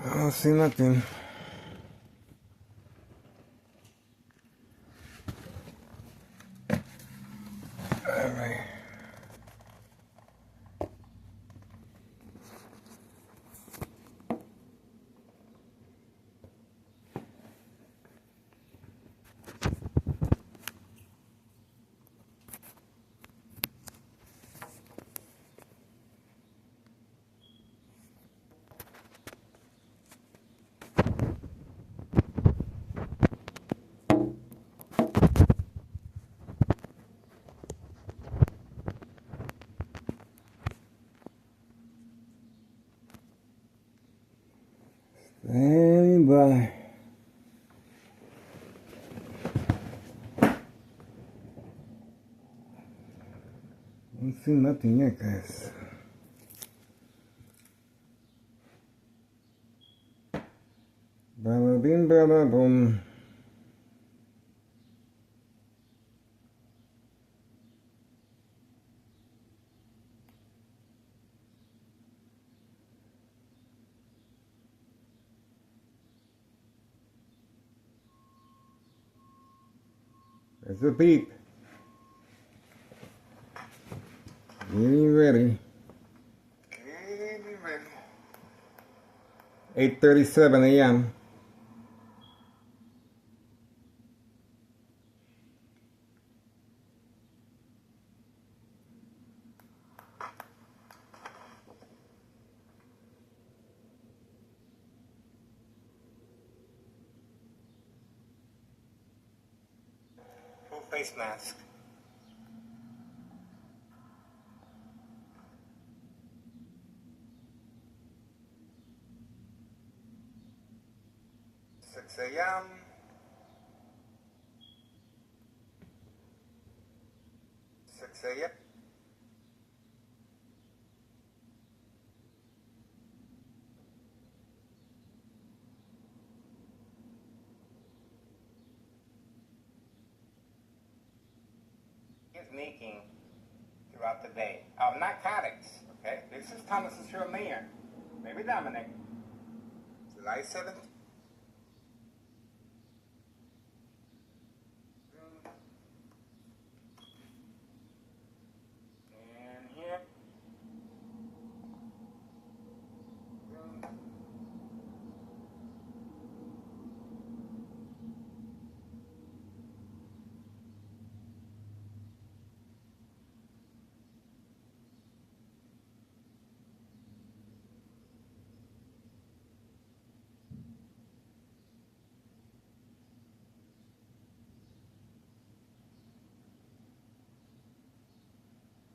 I don't see nothing. Alright. Standing by. Don't see nothing yet, guys. Bada bing, bada boom. There's a beep. Getting ready. 8:37 a.m. Full face mask. Six a.m. 6 a.m. Is making throughout the day. Narcotics, okay? This is Thomas's real mayor. Maybe Dominic. July 7th. And here.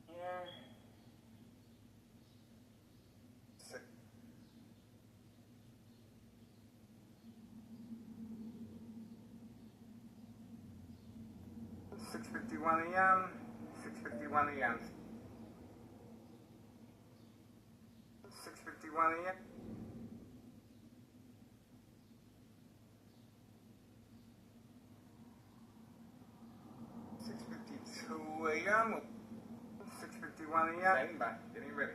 Here. 6:51 a.m. 6:51 a.m. 6:51 a.m. 6:52 a.m. 6:51 a.m. Standing by, getting ready.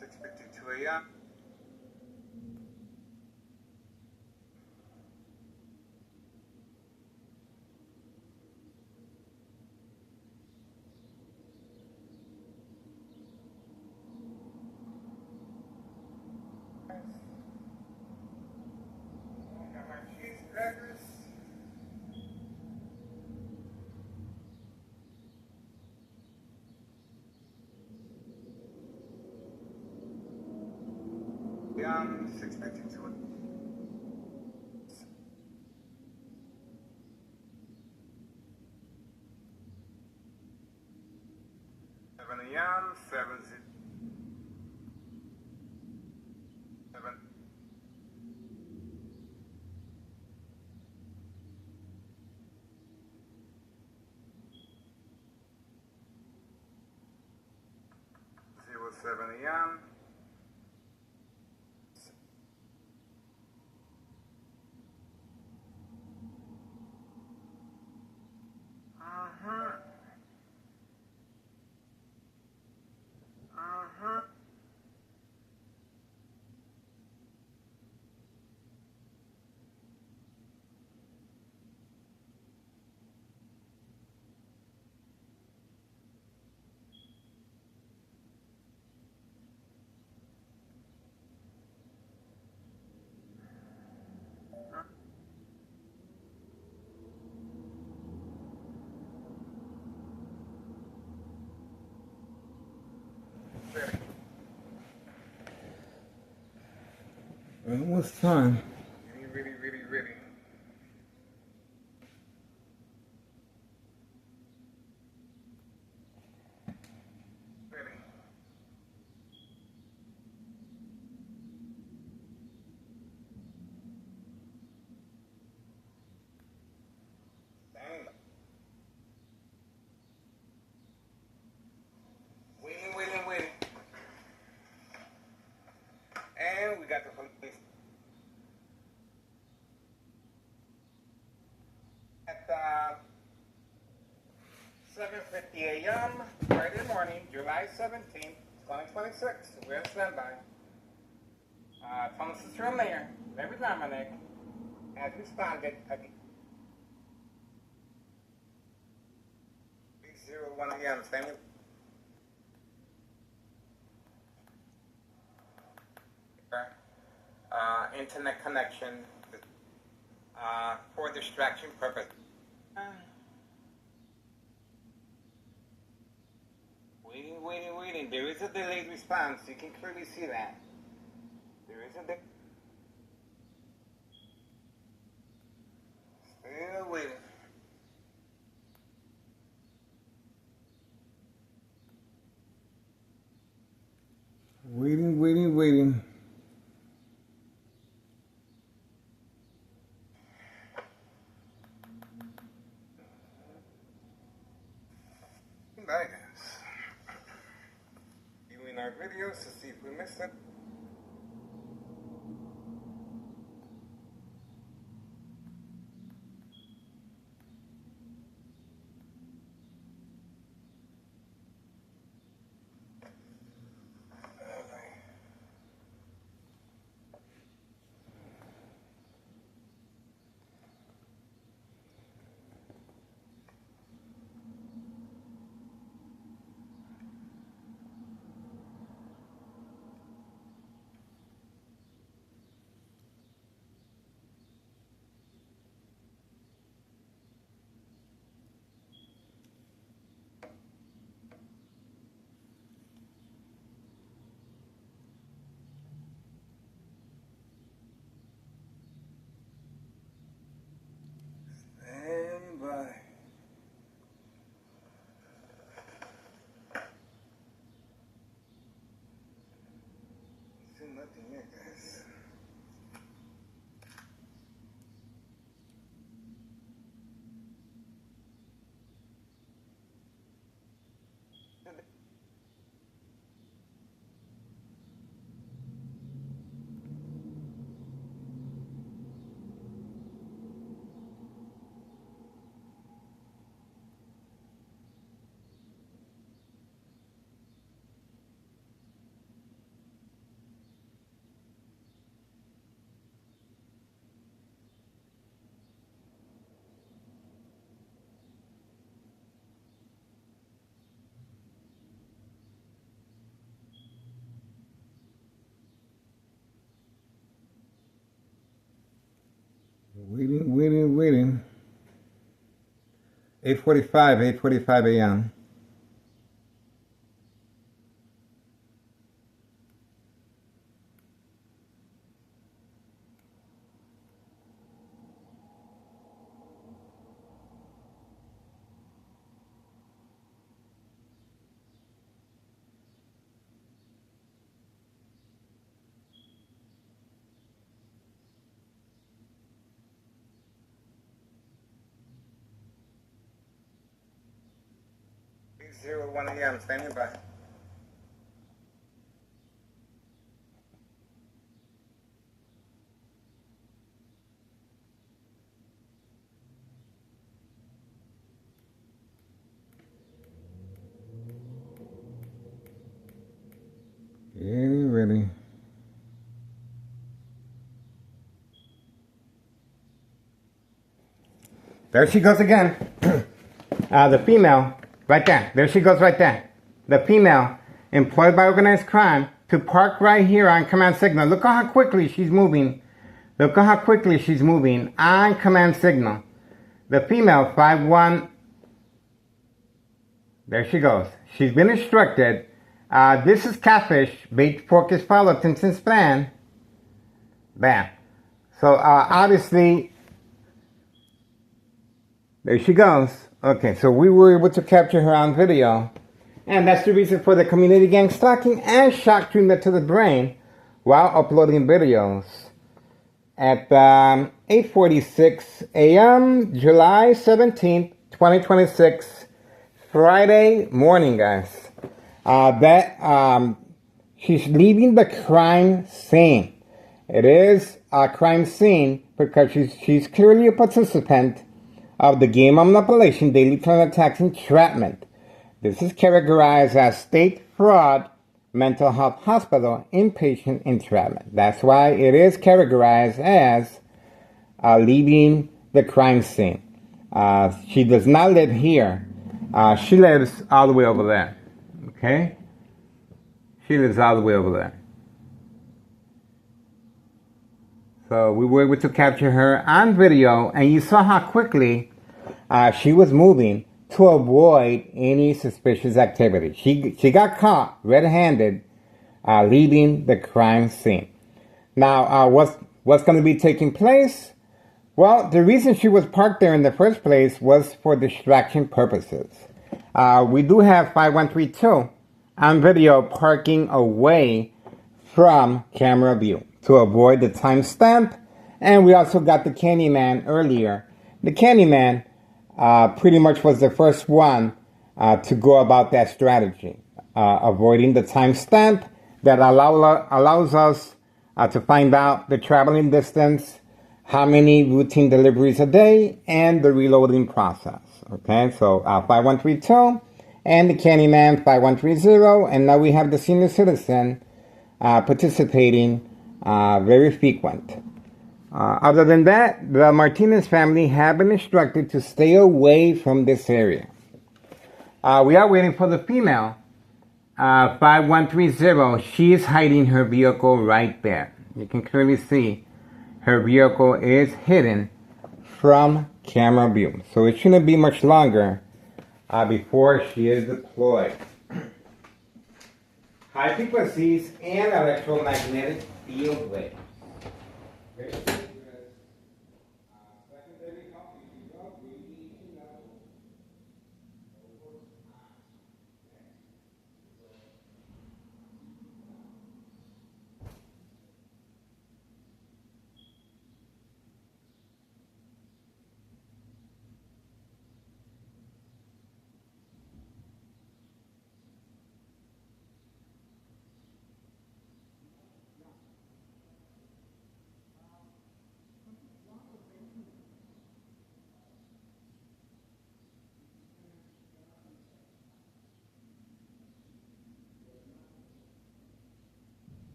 6:52 a.m. 6:52. 7 a.m. 7. 7 a.m. 7:52 Almost time. Really. Waiting. And we got the police at 7:50 a.m. Friday morning, July 17th, 2026. We're on standby. Thomas Cicero Mayor, Larry Dominic, has responded again. 3:01 a.m. Standing. Internet connection for distraction purpose. Waiting. There is a delayed response. You can clearly see that. There is a delay. Still waiting. Waiting. Bye, guys. Viewing our videos to see if we missed it. Stand by. Still nothing yet, guys. Waiting. 8:45 a.m. Zero 1 a.m. Standing by. Ready. There she goes again. The female, right there. There she goes right there. The female employed by organized crime to park right here on command signal. Look at how quickly she's moving. On command signal. The female, 5-1. There she goes. She's been instructed. This is catfish. Bait fork is followed. Tintin span. Bam. So obviously, there she goes. Okay, so we were able to capture her on video. And that's the reason for the community gang stalking and shock treatment to the brain while uploading videos. At 8:46 a.m., July 17th, 2026, Friday morning, guys. She's leaving the crime scene. It is a crime scene because she's clearly a participant of the game of manipulation, daily plan attacks, entrapment. This is categorized as state fraud, mental health hospital, inpatient entrapment. That's why it is categorized as leaving the crime scene. She does not live here. She lives all the way over there. Okay? She lives all the way over there. So we were able to capture her on video, and you saw how quickly she was moving to avoid any suspicious activity. She got caught red-handed leaving the crime scene. Now, what's going to be taking place? Well, the reason she was parked there in the first place was for distraction purposes. We do have 5132 on video parking away from camera view to avoid the timestamp, and we also got the Candyman earlier. The Candyman pretty much was the first one to go about that strategy, avoiding the timestamp that allows us to find out the traveling distance, how many routine deliveries a day, and the reloading process. Okay, so 5132 and the Candyman 5130, and now we have the senior citizen participating very frequent. Other than that, the Martinez family have been instructed to stay away from this area. We are waiting for the female, 5130. She is hiding her vehicle right there. You can clearly see her vehicle is hidden from camera view. So it shouldn't be much longer before she is deployed. High frequencies and electromagnetic field waves.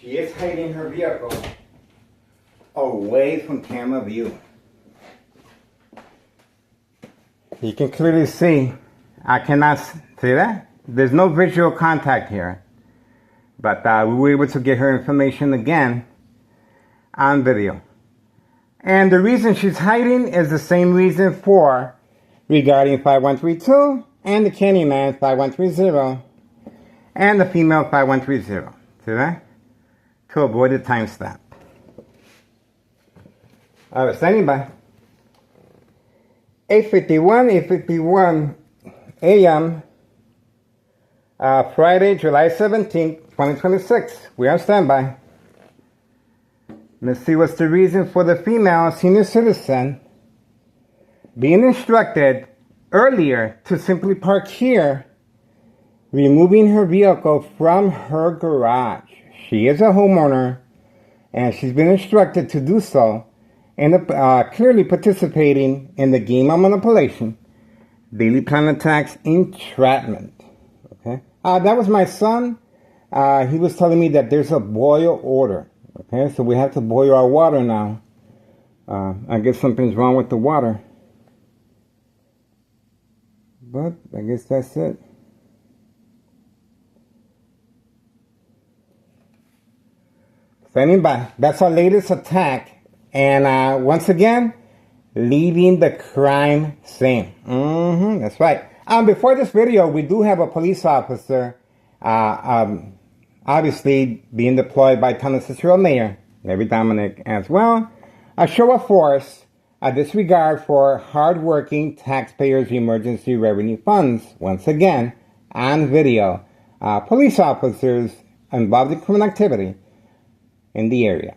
She is hiding her vehicle away from camera view. You can clearly see, I cannot see that. There's no visual contact here. But we were able to get her information again on video. And the reason she's hiding is the same reason for regarding 5132 and the Candyman 5130 and the female 5130. See that? To avoid the timestamp. I was standing by. 8:51 a.m. Friday, July 17th, 2026. We are on standby. Let's see what's the reason for the female senior citizen being instructed earlier to simply park here, removing her vehicle from her garage. She is a homeowner, and she's been instructed to do so and clearly participating in the game of manipulation, daily plan attacks, entrapment. Okay, that was my son. He was telling me that there's a boil order. Okay, so we have to boil our water now. I guess something's wrong with the water. But I guess that's it. Standing by. That's our latest attack. And once again, leaving the crime scene. That's right. Before this video, we do have a police officer, obviously being deployed by Town of Cicero Mayor, Larry Dominic as well. A show of force, a disregard for hardworking taxpayers' emergency revenue funds. Once again, on video, police officers involved in criminal activity in the area.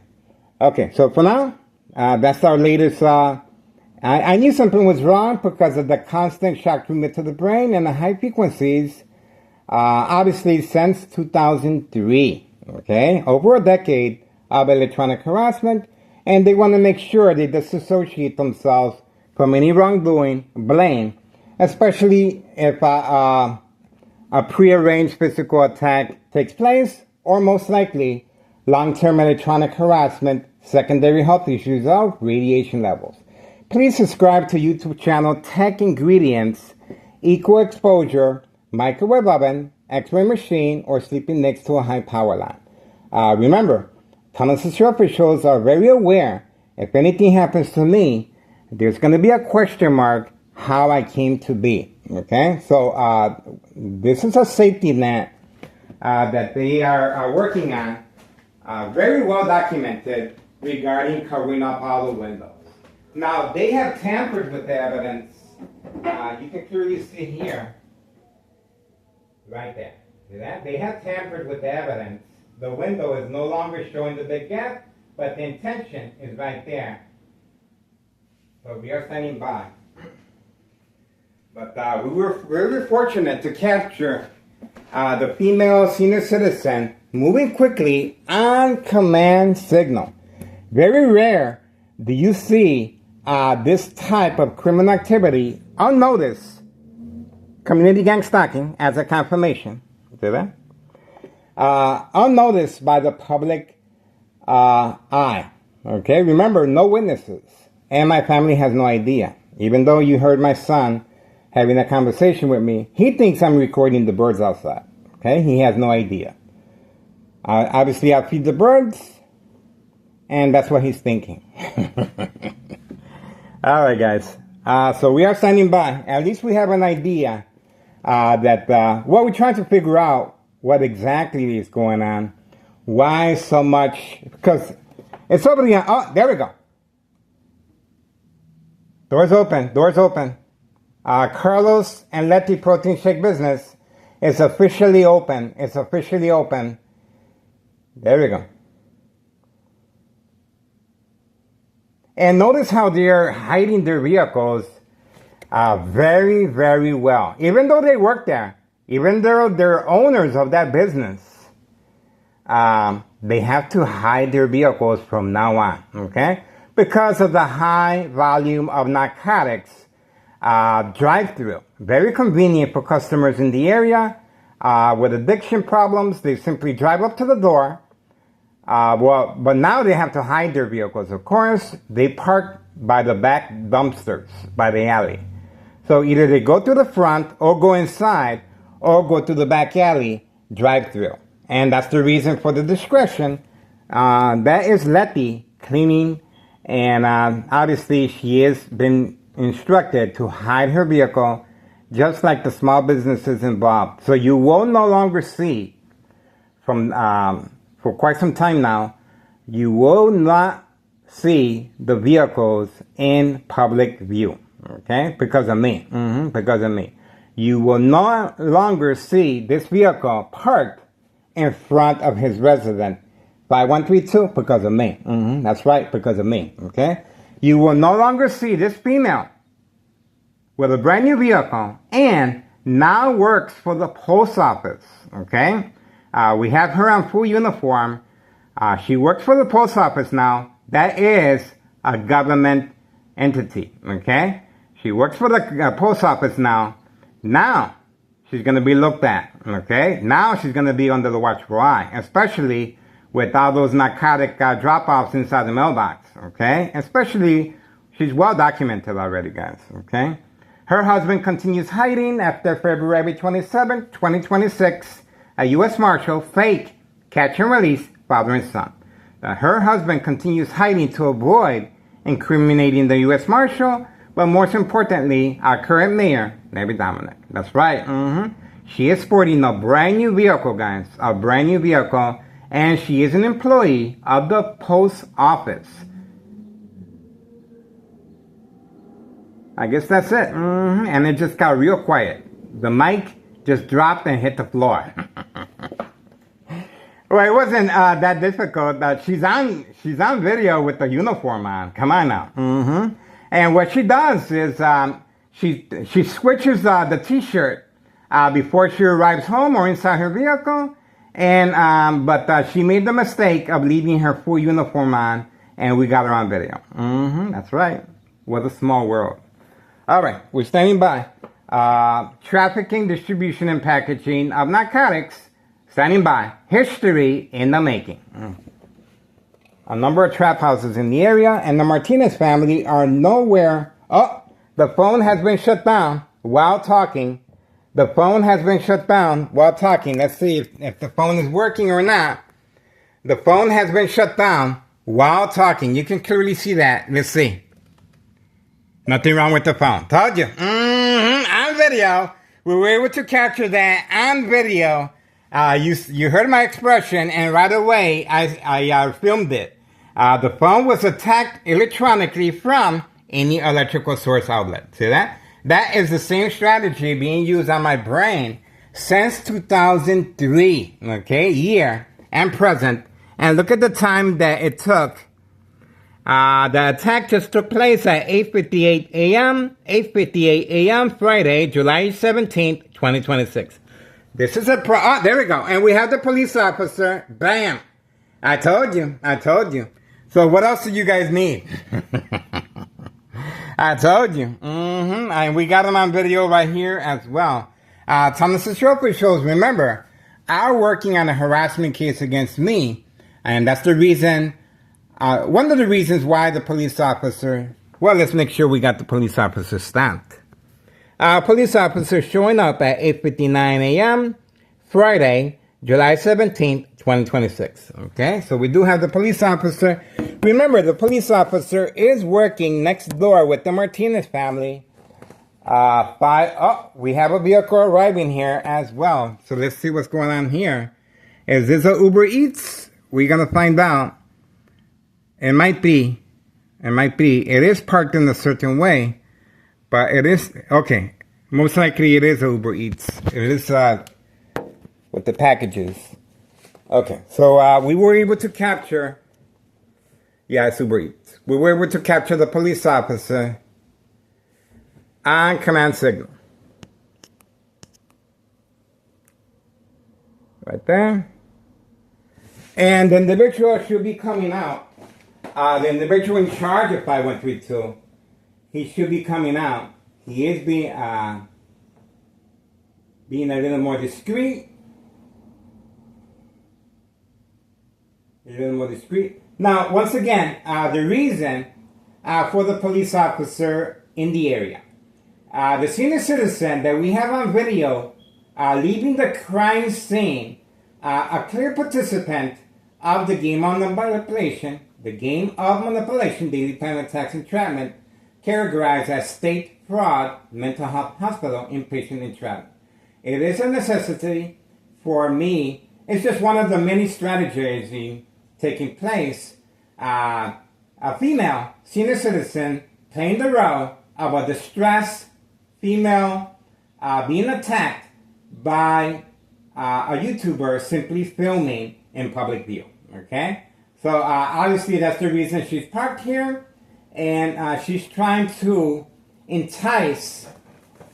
Okay, so for now, that's our latest. I knew something was wrong because of the constant shock treatment to the brain and the high frequencies, obviously since 2003, okay? Over a decade of electronic harassment, and they want to make sure they disassociate themselves from any wrongdoing, blame, especially if a prearranged physical attack takes place, or most likely, long-term electronic harassment, secondary health issues of radiation levels. Please subscribe to YouTube channel Tech Ingredients, Equal Exposure, Microwave Oven, X-ray machine, or sleeping next to a high power line. Remember, Town of Cicero officials are very aware if anything happens to me, there's going to be a question mark how I came to be. Okay, so this is a safety net that they are working on. Very well documented regarding covering up all the windows. Now, they have tampered with the evidence. You can clearly see here, right there. See that? They have tampered with the evidence. The window is no longer showing the big gap, but the intention is right there. So we are standing by. But we were really fortunate to capture the female senior citizen moving quickly on command signal. Very rare do you see this type of criminal activity unnoticed. Community gang stalking as a confirmation. See that? Unnoticed by the public eye. Okay, remember, no witnesses. And my family has no idea. Even though you heard my son having a conversation with me, he thinks I'm recording the birds outside. Okay, he has no idea. Obviously, I feed the birds, and that's what he's thinking. All right, guys. So we are standing by. At least we have an idea that what we're trying to figure out what exactly is going on. Why so much? Because it's over the... Oh, there we go. Doors open. Doors open. Carlos and Letty Protein Shake business is officially open. It's officially open. There we go. And notice how they're hiding their vehicles very, very well. Even though they work there, even though they're owners of that business, they have to hide their vehicles from now on, okay? Because of the high volume of narcotics drive-through. Very convenient for customers in the area with addiction problems. They simply drive up to the door. But now they have to hide their vehicles. Of course, they park by the back dumpsters, by the alley. So either they go to the front or go inside or go to the back alley drive-through. And that's the reason for the discretion. That is Letty cleaning, and obviously she has been instructed to hide her vehicle just like the small businesses involved. So you will no longer see from... for quite some time now, you will not see the vehicles in public view, okay? Because of me, because of me. You will no longer see this vehicle parked in front of his residence. 5132, because of me. That's right, because of me, okay? You will no longer see this female with a brand new vehicle and now works for the post office, okay? We have her on full uniform. She works for the post office now. That is a government entity, okay? She works for the post office now. Now, she's going to be looked at, okay? Now she's going to be under the watchful eye, especially with all those narcotic drop-offs inside the mailbox, okay? Especially, she's well documented already, guys, okay? Her husband continues hiding after February 27, 2026. A U.S. Marshal, fake catch and release father and son. Her husband continues hiding to avoid incriminating the U.S. Marshal, but most importantly, our current mayor, Debbie Dominic. That's right. She is sporting a brand new vehicle, guys. A brand new vehicle. And she is an employee of the post office. I guess that's it. And it just got real quiet. The mic just dropped and hit the floor. Well, it wasn't that difficult. She's on video with the uniform on. Come on now. And what she does is she switches the T-shirt before she arrives home or inside her vehicle. And but she made the mistake of leaving her full uniform on, and we got her on video. That's right. What a small world. All right, we're standing by. Trafficking, distribution, and packaging of narcotics. Standing by. History in the making. A number of trap houses in the area, and the Martinez family are nowhere. Oh, the phone has been shut down while talking. The phone has been shut down while talking. Let's see if the phone is working or not. The phone has been shut down while talking. You can clearly see that. Let's see. Nothing wrong with the phone. Told you. On video. We were able to capture that on video. You heard my expression, and right away I filmed it. The phone was attacked electronically from any electrical source outlet. See that? That is the same strategy being used on my brain since 2003, okay, year and present. And look at the time that it took. The attack just took place at 8:58 a.m., Friday, July 17th, 2026. This is there we go. And we have the police officer. Bam. I told you. So what else do you guys need? I told you. And we got them on video right here as well. Thomas's Trophy shows, remember, are working on a harassment case against me. And that's the reason, one of the reasons why the police officer, well, let's make sure we got the police officer stamped. Police officer showing up at 8:59 a.m. Friday, July 17th, 2026. Okay, so we do have the police officer. Remember, the police officer is working next door with the Martinez family. We have a vehicle arriving here as well. So let's see what's going on here. Is this a Uber Eats? We're going to find out. It might be. It is parked in a certain way. But it is, okay, most likely it is Uber Eats. It is with the packages. Okay, so we were able to capture, yeah, it's Uber Eats. We were able to capture the police officer on command signal. Right there. And the individual should be coming out. The individual in charge of 5132. He should be coming out. He is being a little more discreet. Now, once again, the reason for the police officer in the area. The senior citizen that we have on video leaving the crime scene, a clear participant of the game of manipulation, daily plan attacks, entrapment, categorized as state fraud, mental health hospital, inpatient entrapment. It is a necessity for me. It's just one of the many strategies taking place. A female senior citizen playing the role of a distressed female being attacked by a YouTuber simply filming in public view. Okay? So obviously that's the reason she's parked here. And she's trying to entice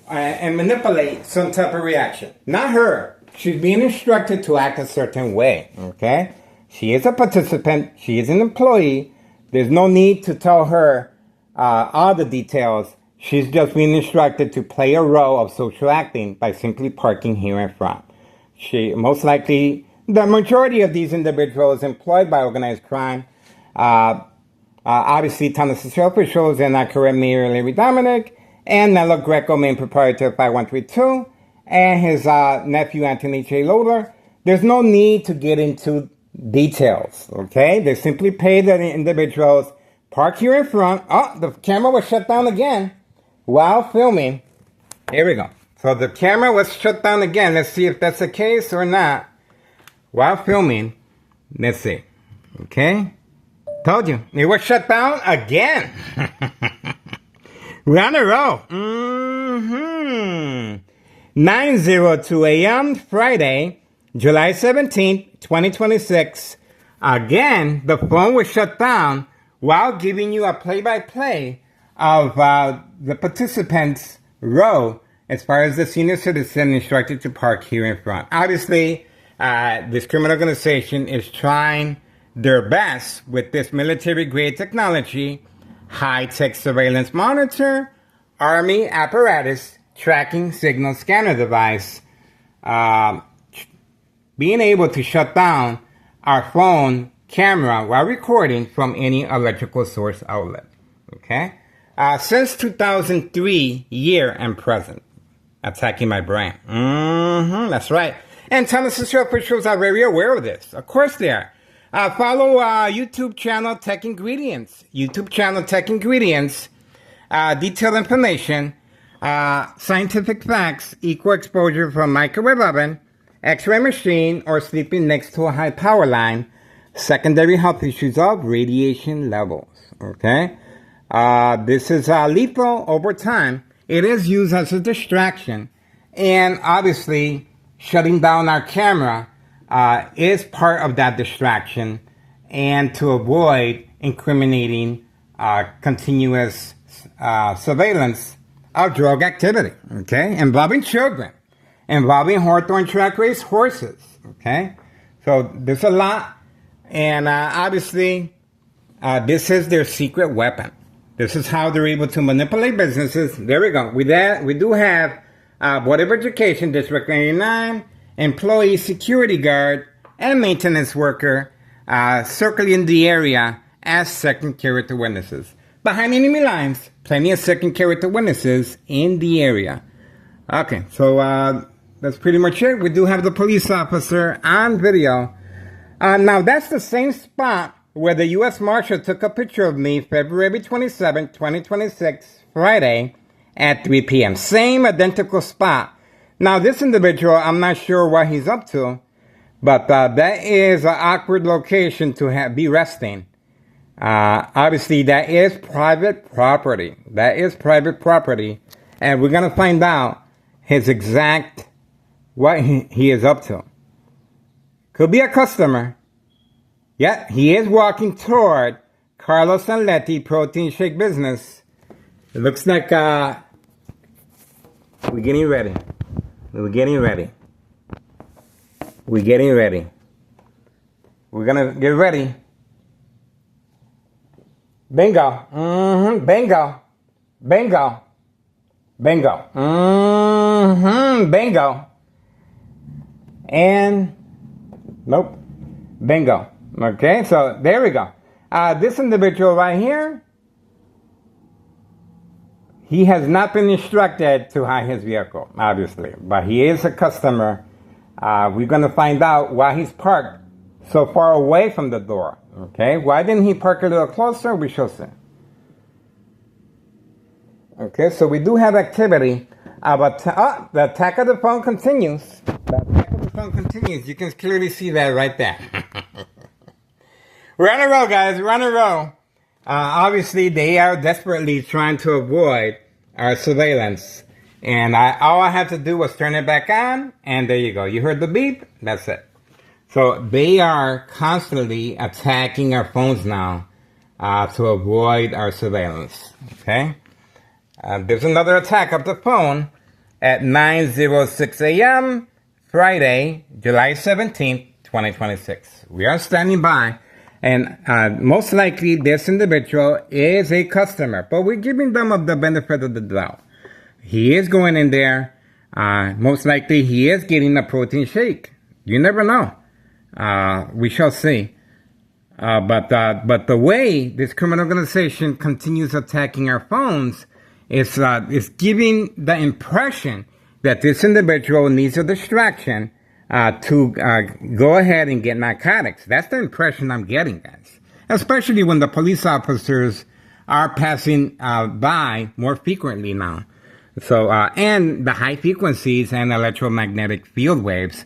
and manipulate some type of reaction. Not her. She's being instructed to act a certain way. Okay? She is a participant. She is an employee. There's no need to tell her all the details. She's just being instructed to play a role of social acting by simply parking here in front. She most likely, the majority of these individuals employed by organized crime, obviously Tennessee officials, and correct Mayor Larry Dominic, and Nello Greco, main proprietor of 5132, and his nephew Anthony J. Loader. There's no need to get into details, okay? They simply pay the individuals, park here in front. Oh, the camera was shut down again while filming. Here we go. So the camera was shut down again. Let's see if that's the case or not. While filming, let's see. Okay? Told you. It was shut down again. We're on a roll. 9:02 a.m. Friday, July 17th, 2026. Again, the phone was shut down while giving you a play-by-play of the participants' row as far as the senior citizen instructed to park here in front. Obviously, this criminal organization is trying their best with this military-grade technology, high-tech surveillance monitor, Army apparatus, tracking signal scanner device, being able to shut down our phone camera while recording from any electrical source outlet. Okay? Since 2003, year and present. Attacking my brain. That's right. And Tennessee officials are very aware of this. Of course they are. Follow YouTube channel Tech Ingredients. YouTube channel Tech Ingredients. Detailed information. Scientific facts. Equal exposure from microwave oven, X-ray machine, or sleeping next to a high power line. Secondary health issues of radiation levels. Okay? This is lethal over time. It is used as a distraction. And obviously, shutting down our camera is part of that distraction, and to avoid incriminating continuous surveillance of drug activity, okay? Involving children, involving Hawthorne track race horses, okay? So there's a lot, and obviously, this is their secret weapon. This is how they're able to manipulate businesses. There we go. With that, we do have Board of Education, District 99, employee, security guard, and maintenance worker circling the area as second character witnesses. Behind enemy lines, plenty of second character witnesses in the area. Okay, so that's pretty much it. We do have the police officer on video. Now, that's the same spot where the U.S. Marshal took a picture of me February 27, 2026, Friday at 3 p.m. Same identical spot. Now, this individual, I'm not sure what he's up to, but that is an awkward location to be resting. Obviously, that is private property. That is private property. And we're going to find out his exact, what he is up to. Could be a customer. Yeah, he is walking toward Carlos and Letty Protein Shake Business. It looks like we're getting ready. We're getting ready. We're getting ready. We're gonna get ready. Bingo. Bingo. Bingo. Bingo. Bingo. And nope. Bingo. Okay, so there we go. This individual right here, he has not been instructed to hide his vehicle, obviously, but he is a customer. We're going to find out why he's parked so far away from the door. Okay, why didn't he park a little closer? We shall see. Okay, so we do have activity, but the attack of the phone continues. The attack of the phone continues. You can clearly see that right there. We're on a roll, guys. We're on a roll. Obviously, they are desperately trying to avoid our surveillance. And all I had to do was turn it back on, and there you go. You heard the beep? That's it. So they are constantly attacking our phones now to avoid our surveillance. Okay? There's another attack of the phone at 9:06 a.m. Friday, July 17th, 2026. We are standing by. And most likely this individual is a customer, but we're giving them the benefit of the doubt. He is going in there. Most likely he is getting a protein shake. You never know. We shall see. But the way this criminal organization continues attacking our phones is giving the impression that this individual needs a distraction to go ahead and get narcotics. That's the impression I'm getting, guys. Especially when the police officers are passing by more frequently now. So, and the high frequencies and electromagnetic field waves.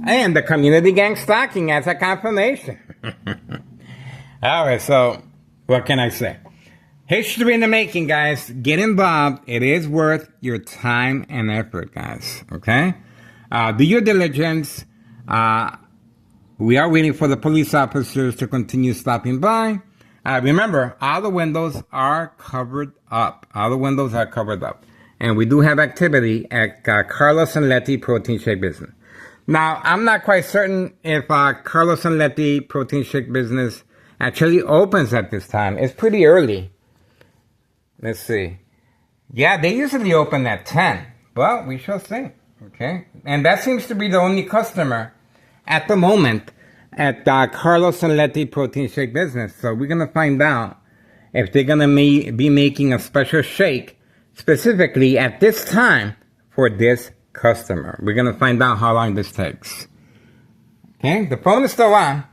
And the community gang stalking as a confirmation. Alright, so what can I say? History in the making, guys. Get involved. It is worth your time and effort, guys. Okay? Do your diligence. We are waiting for the police officers to continue stopping by. Remember, all the windows are covered up. All the windows are covered up. And we do have activity at Carlos and Letty Protein Shake Business. Now, I'm not quite certain if Carlos and Letty Protein Shake Business actually opens at this time. It's pretty early. Let's see. Yeah, they usually open at 10. But we shall see. Okay? And that seems to be the only customer at the moment at Carlos and Letty Protein Shake Business. So we're going to find out if they're going to be making a special shake specifically at this time for this customer. We're going to find out how long this takes. Okay? The phone is still on.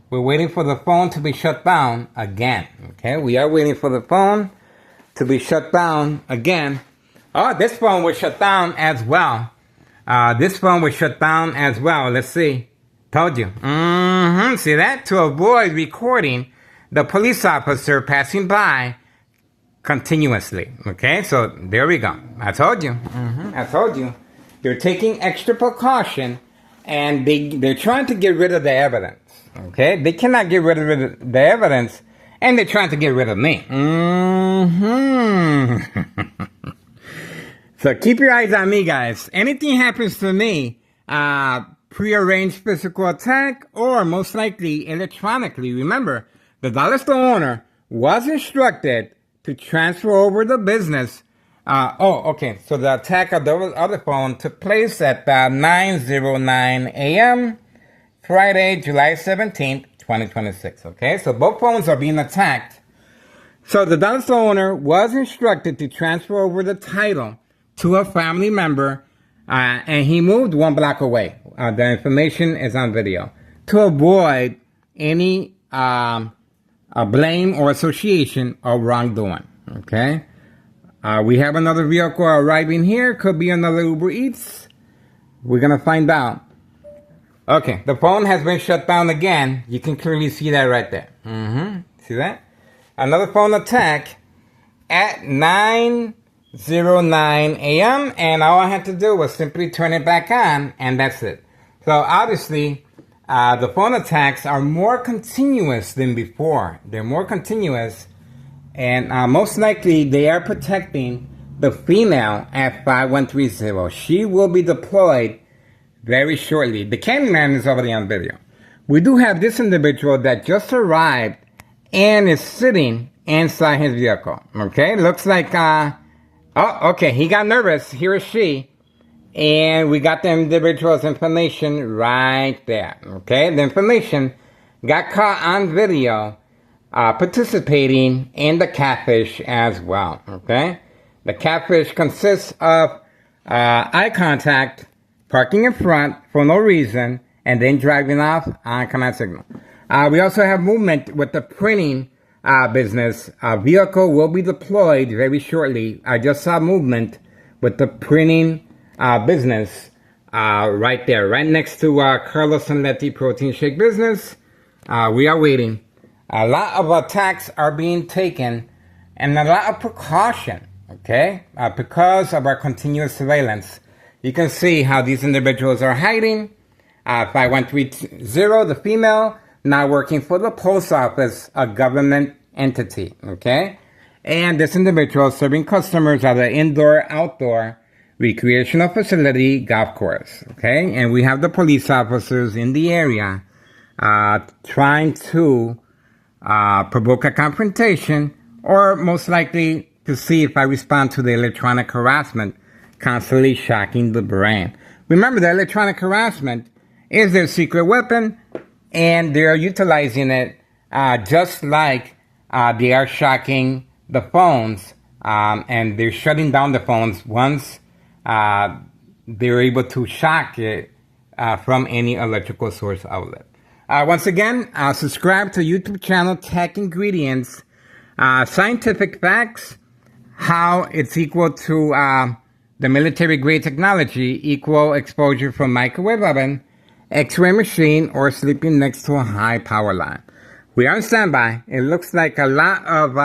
We're waiting for the phone to be shut down again. Okay? We are waiting for the phone to be shut down again. Oh, this phone was shut down as well. This phone was shut down as well. Let's see. Told you. See that? To avoid recording the police officer passing by continuously. Okay, so there we go. I told you. I told you. They're taking extra precaution, and they're trying to get rid of the evidence. Okay, they cannot get rid of the evidence, and they're trying to get rid of me. So keep your eyes on me, guys. Anything happens to me, prearranged physical attack, or most likely electronically. Remember, the dollar store owner was instructed to transfer over the business. Okay. So the attack of the other phone took place at 9:09 a.m. Friday, July 17th, 2026. Okay, so both phones are being attacked. So the dollar store owner was instructed to transfer over the title to a family member, and he moved 1 block away. The information is on video to avoid any blame or association of wrongdoing. Okay, we have another vehicle arriving here. Could be another Uber Eats. We're gonna find out. Okay, the phone has been shut down again. You can clearly see that right there. See that? Another phone attack at 9:09 a.m. and all I had to do was simply turn it back on, and that's it. So obviously, the phone attacks are more continuous than before. They're more continuous, and most likely they are protecting the female at 5130. She will be deployed very shortly. The Candyman is already on video. We do have this individual that just arrived and is sitting inside his vehicle. Okay, looks like, okay, he got nervous. He or she. And we got the individual's information right there. Okay, the information got caught on video participating in the catfish as well. Okay, the catfish consists of eye contact, parking in front for no reason, and then driving off on command signal. We also have movement with the printing business. A vehicle will be deployed very shortly. I just saw movement with the printing business right there, right next to Carlos and Letty Protein Shake Business. We are waiting. A lot of attacks are being taken and a lot of precaution, okay, because of our continuous surveillance. You can see how these individuals are hiding. 5130, the female, now working for the post office, a government entity, okay? And this individual serving customers at an indoor-outdoor recreational facility golf course, okay? And we have the police officers in the area trying to provoke a confrontation, or most likely to see if I respond to the electronic harassment constantly shocking the brain. Remember, the electronic harassment is their secret weapon, and they're utilizing it just like they are shocking the phones, and they're shutting down the phones once they're able to shock it from any electrical source outlet. Once again, subscribe to YouTube channel Tech Ingredients, scientific facts, how it's equal to the military grade technology, equal exposure from microwave oven, X-ray machine, or sleeping next to a high power line. We are on standby. It looks like a lot of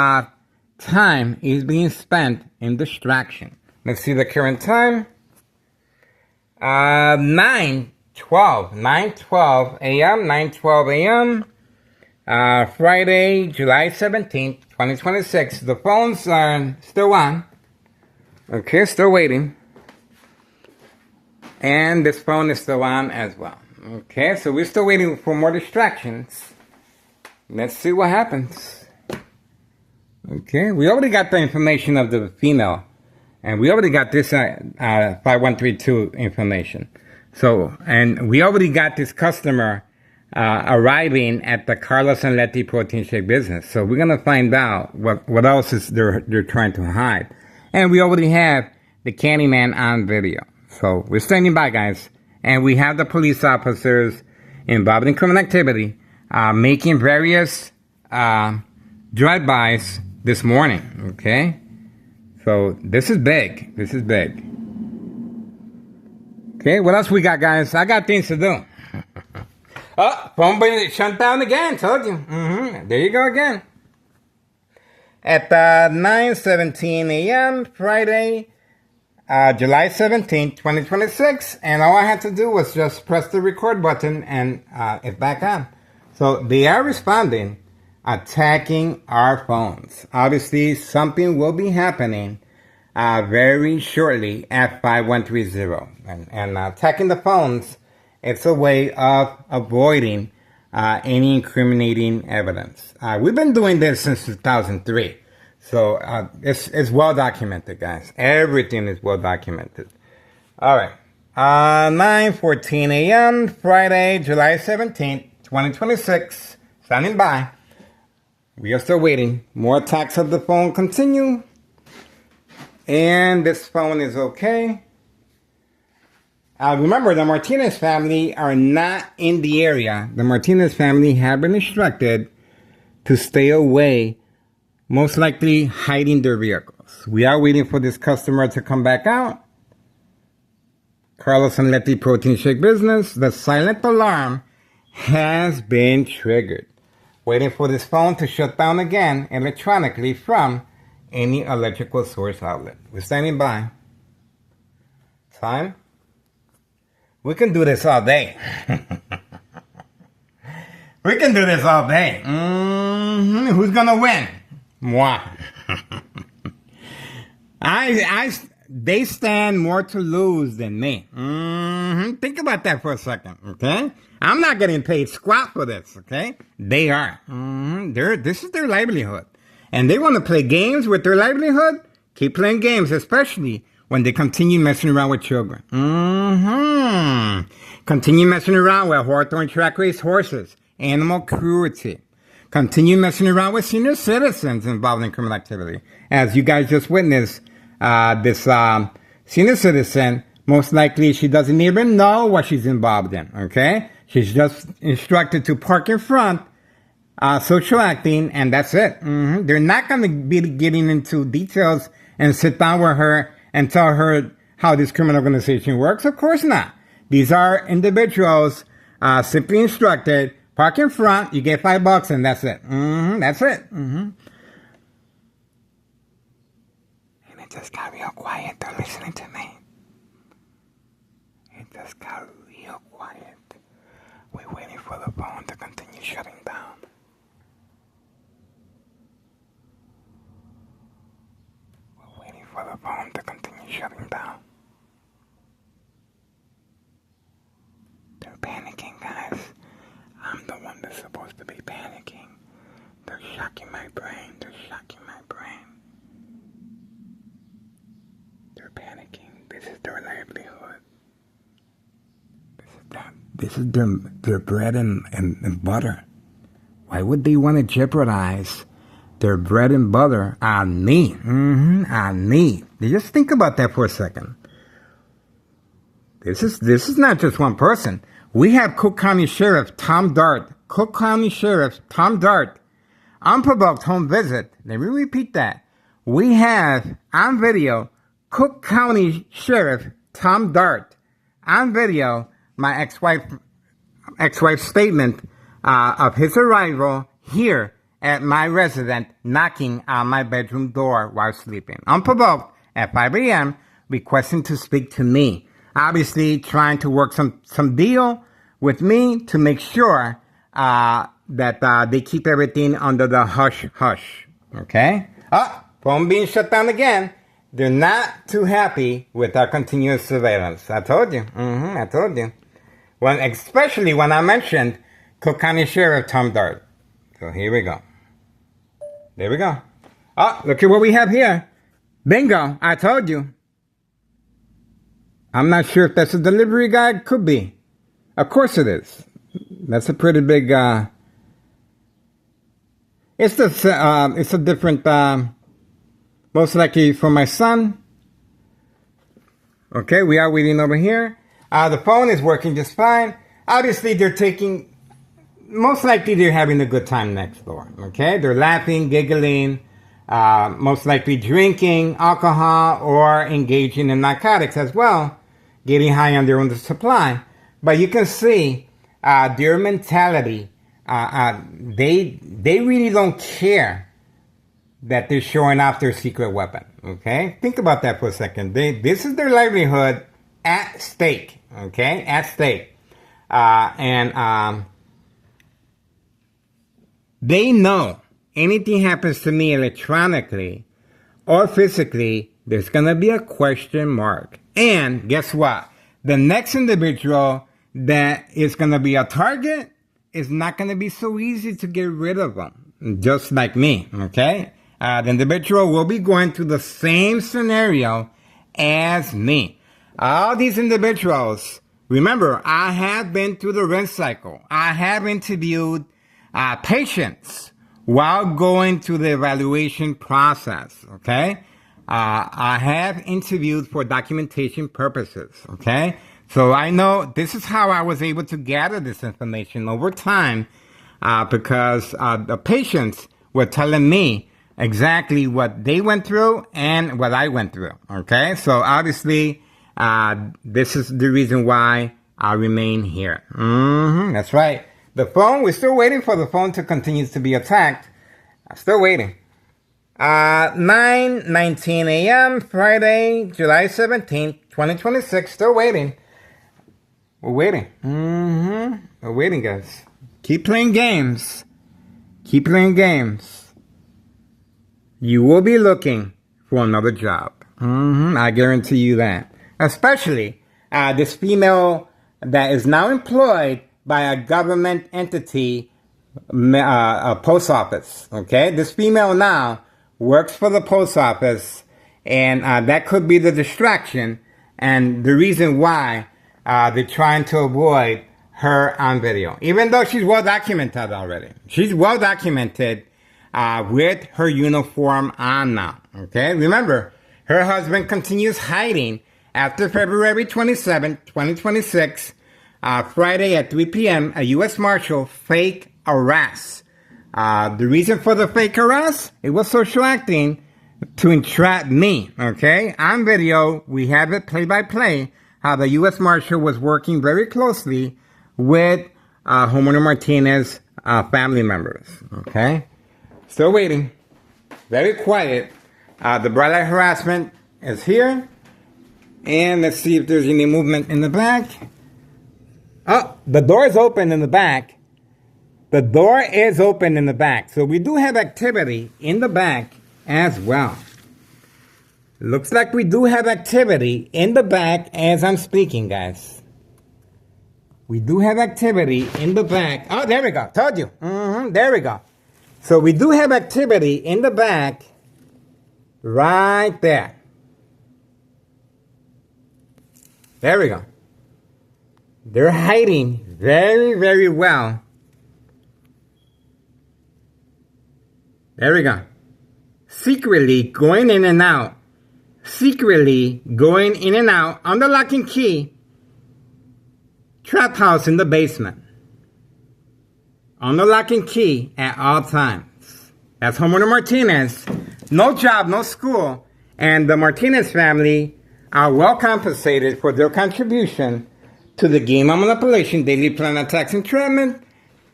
time is being spent in distraction. Let's see the current time. 9:12 a.m. Friday, July 17th, 2026. The phones are still on. Okay, still waiting. And this phone is still on as well. Okay, so we're still waiting for more distractions. Let's see what happens. Okay, we already got the information of the female. And we already got this 5132 information. So, and we already got this customer arriving at the Carlos and Letty protein shake business. So we're going to find out what else is they're trying to hide. And we already have the Candyman on video. So we're standing by, guys. And we have the police officers involved in criminal activity making various drive-bys this morning. Okay? So this is big. This is big. Okay, what else we got, guys? I got things to do. Oh, phone being shut down again. Told you. There you go again. At 9:17 a.m. Friday, July 17th, 2026. And all I had to do was just press the record button and it's back on. So they are responding, attacking our phones. Obviously, something will be happening very shortly at 5130. And attacking the phones, it's a way of avoiding any incriminating evidence. We've been doing this since 2003. So it's well documented, guys. Everything is well documented. All right. 9:14 a.m. Friday, July 17th, 2026. Standing by. We are still waiting. More attacks of the phone continue. And this phone is okay. Remember, the Martinez family are not in the area. The Martinez family have been instructed to stay away, most likely hiding their vehicles. We are waiting for this customer to come back out. Carlos and Letty protein shake business. The silent alarm has been triggered. Waiting for this phone to shut down again electronically from any electrical source outlet. We're standing by. Time. We can do this all day. We can do this all day. Who's gonna win? Moi. They stand more to lose than me. Think about that for a second, okay? I'm not getting paid squat for this, okay? They are. This is their livelihood. And they want to play games with their livelihood? Keep playing games, especially when they continue messing around with children. Continue messing around with Hawthorne track race horses, animal cruelty. Continue messing around with senior citizens involved in criminal activity. As you guys just witnessed, this senior citizen, most likely she doesn't even know what she's involved in, okay? She's just instructed to park in front, social acting, and that's it. They're not going to be getting into details and sit down with her and tell her how this criminal organization works. Of course not. These are individuals simply instructed, park in front, you get $5, and that's it. That's it. And it just got real quiet. They're listening to me. It just got real quiet. We're waiting for the phone to continue shutting down. We're waiting for the phone to continue shutting down. They're panicking, guys. I'm the one that's supposed to be panicking. They're shocking my brain. They're shocking my brain. They're panicking. This is their livelihood. This is their bread and butter. Why would they want to jeopardize their bread and butter on me? On me. Just think about that for a second. This is not just one person. We have Cook County Sheriff Tom Dart. Cook County Sheriff Tom Dart. Unprovoked home visit. Let me repeat that. We have on video Cook County Sheriff Tom Dart. On video, my ex-wife's statement of his arrival here at my residence, knocking on my bedroom door while sleeping. Unprovoked at 5 a.m., requesting to speak to me. Obviously trying to work some deal with me to make sure that they keep everything under the hush. Okay? Phone being shut down again. They're not too happy with our continuous surveillance. I told you. I told you. Especially when I mentioned Cook County Sheriff Tom Dart. So here we go. There we go. Look at what we have here. Bingo. I told you. I'm not sure if that's a delivery guy. Could be. Of course it is. That's a pretty big, it's a different, most likely for my son. Okay, we are waiting over here. The phone is working just fine. Obviously, most likely they're having a good time next door. Okay, they're laughing, giggling, most likely drinking alcohol or engaging in narcotics as well, getting high on their own supply. But you can see their mentality. They really don't care that they're showing off their secret weapon. Okay, think about that for a second. This is their livelihood at stake. Okay, at stake, and they know anything happens to me electronically or physically, there's gonna be a question mark. And guess what? The next individual that is going to be a target is not going to be so easy to get rid of them, just like me, okay? The individual will be going through the same scenario as me. All these individuals, remember, I have been through the rinse cycle. I have interviewed patients while going through the evaluation process, okay? I have interviewed for documentation purposes, okay? So I know this is how I was able to gather this information over time because the patients were telling me exactly what they went through and what I went through, okay? So obviously, this is the reason why I remain here. That's right. The phone, we're still waiting for the phone to continue to be attacked. I'm still waiting. 9:19 a.m. Friday, July 17th, 2026. Still waiting. We're waiting. We're waiting, guys. Keep playing games. Keep playing games. You will be looking for another job. I guarantee you that. Especially this female that is now employed by a government entity, a post office. Okay? This female now works for the post office, and that could be the distraction and the reason why they're trying to avoid her on video. Even though she's well documented already. She's well documented with her uniform on now. Okay? Remember, her husband continues hiding after February 27, 2026, Friday at 3 p.m., a U.S. Marshal fake arrest. The reason for the fake arrest, it was social acting to entrap me, okay? On video, we have it play-by-play, how the U.S. Marshal was working very closely with Homeowner Martinez family members, okay? Still waiting. Very quiet. The bright light harassment is here. And let's see if there's any movement in the back. Oh, the door is open in the back. The door is open in the back. So we do have activity in the back as well. Looks like we do have activity in the back as I'm speaking, guys. We do have activity in the back. Oh, there we go. Told you. There we go. So we do have activity in the back right there. There we go. They're hiding very, very well. There we go. Secretly going in and out. Secretly going in and out on the lock and key. Trap house in the basement. On the lock and key at all times. That's Homeowner Martinez. No job, no school. And the Martinez family are well compensated for their contribution to the game of manipulation, daily plan attacks, and entrapment.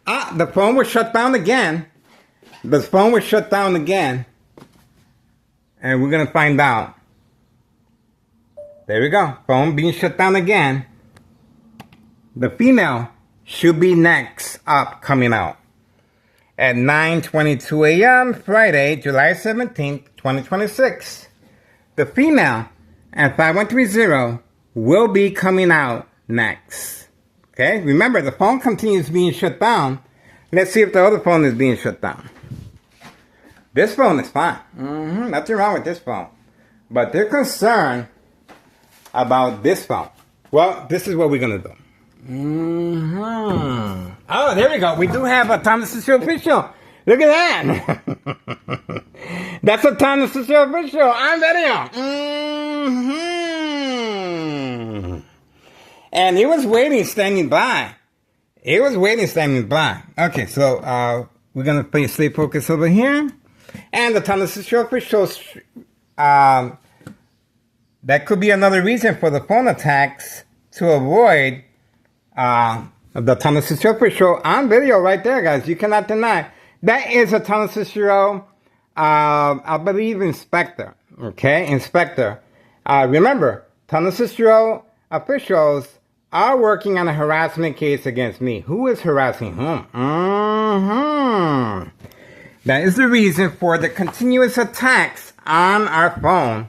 The phone was shut down again. The phone was shut down again. And we're going to find out. There we go. Phone being shut down again. The female should be next up coming out. At 9:22 a.m. Friday, July 17th, 2026. The female at 5130 will be coming out next. Okay? Remember, the phone continues being shut down. Let's see if the other phone is being shut down. This phone is fine. Nothing wrong with this phone. But they're concerned about this phone. Well, this is what we're going to do. Oh, there we go. We do have a Thomas Cicero official. Look at that. That's a Thomas Cicero official on video. And he was waiting, standing by. He was waiting, standing by. Okay, so we're going to stay focused over here. And the Thomas Cicero officials, that could be another reason for the phone attacks to avoid the Thomas Cicero official on video right there, guys. You cannot deny. That is a Thomas Cicero, I believe, inspector. Okay, inspector. Remember, Thomas Cicero officials are working on a harassment case against me. Who is harassing whom? That is the reason for the continuous attacks on our phone.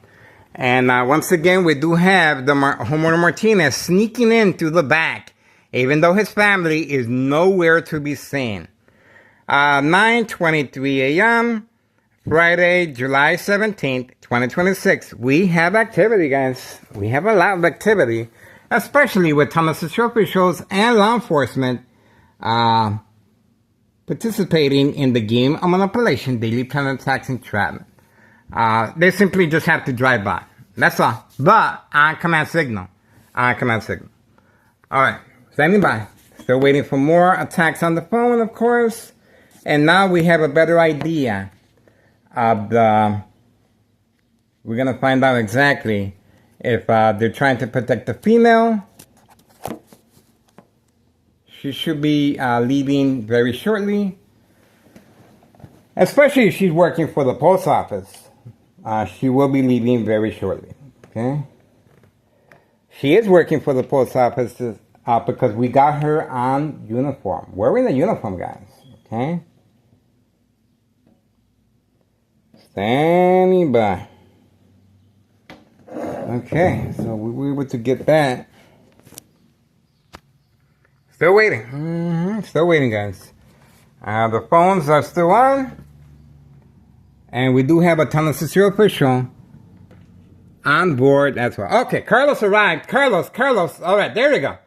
And once again, we do have the Homeowner Martinez sneaking in through the back, even though his family is nowhere to be seen. 9:23 a.m., Friday, July 17th, 2026. We have activity, guys. We have a lot of activity, especially with Thomas Cicero officials and law enforcement participating in the game of manipulation, daily plan attacks, and entrapment. They simply just have to drive by. That's all. But on command signal. On command signal. Alright. Standing by. Still waiting for more attacks on the phone, of course. And now we have a better idea of the... We're going to find out exactly if they're trying to protect the female. She should be leaving very shortly. Especially if she's working for the post office. She will be leaving very shortly. Okay? She is working for the post office because we got her on uniform. Wearing the uniform, guys. Okay? Standing by. Okay, so we were able to get that. Still waiting. Still waiting, guys. The phones are still on. And we do have a Thomas Cicero official on board as well. Okay, Carlos arrived. Carlos. All right, there we go.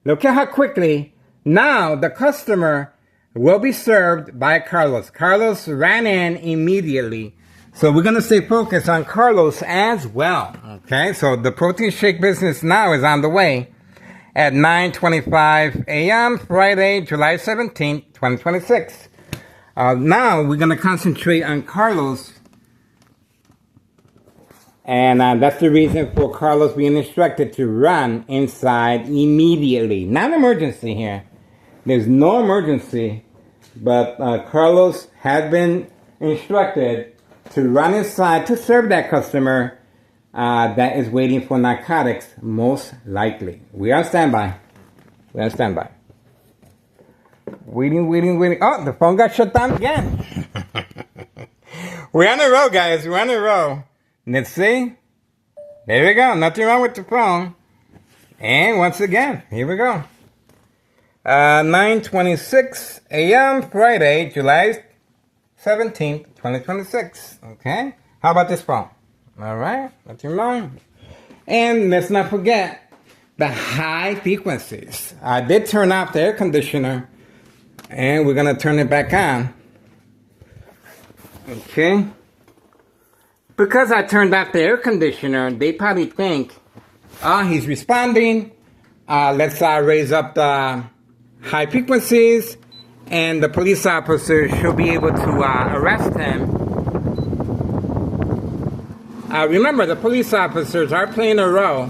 Look at how quickly now the customer will be served by Carlos. Carlos ran in immediately. So we're going to stay focused on Carlos as well. Okay, so the protein shake business now is on the way at 9:25 a.m. Friday, July 17th, 2026. Now we're going to concentrate on Carlos. And that's the reason for Carlos being instructed to run inside immediately. Not emergency here. There's no emergency. But Carlos had been instructed to run inside to serve that customer that is waiting for narcotics, most likely. We are on standby. Waiting. Oh, the phone got shut down again. We're on the road, guys. We're on the road. Let's see. There we go. Nothing wrong with the phone. And once again, here we go. 9:26 a.m. Friday, July 17th, 2026. Okay? How about this phone? All right? That's your mom. And let's not forget the high frequencies. I did turn off the air conditioner, and we're going to turn it back on. Okay? Because I turned off the air conditioner, they probably think, he's responding. Let's raise up the high frequencies, and the police officer should be able to arrest him. Remember, the police officers are playing a role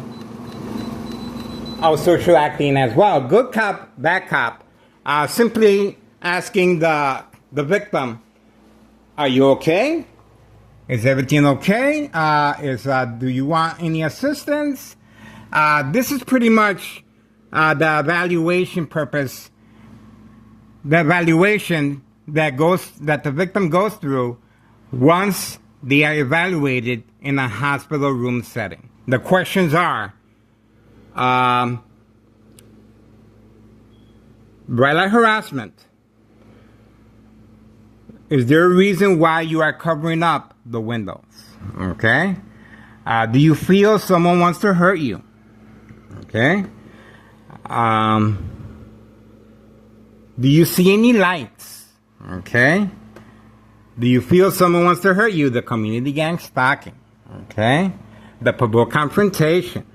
of social acting as well. Good cop, bad cop. Simply asking the victim, are you okay? Is everything okay? Do you want any assistance? This is pretty much the evaluation purpose, the evaluation that the victim goes through once they are evaluated in a hospital room setting. The questions are, bright light harassment. Is there a reason why you are covering up the windows? Okay. Do you feel someone wants to hurt you? Okay. Do you see any lights? Okay. Do you feel someone wants to hurt you? The community gang stalking. Okay. The public confrontation.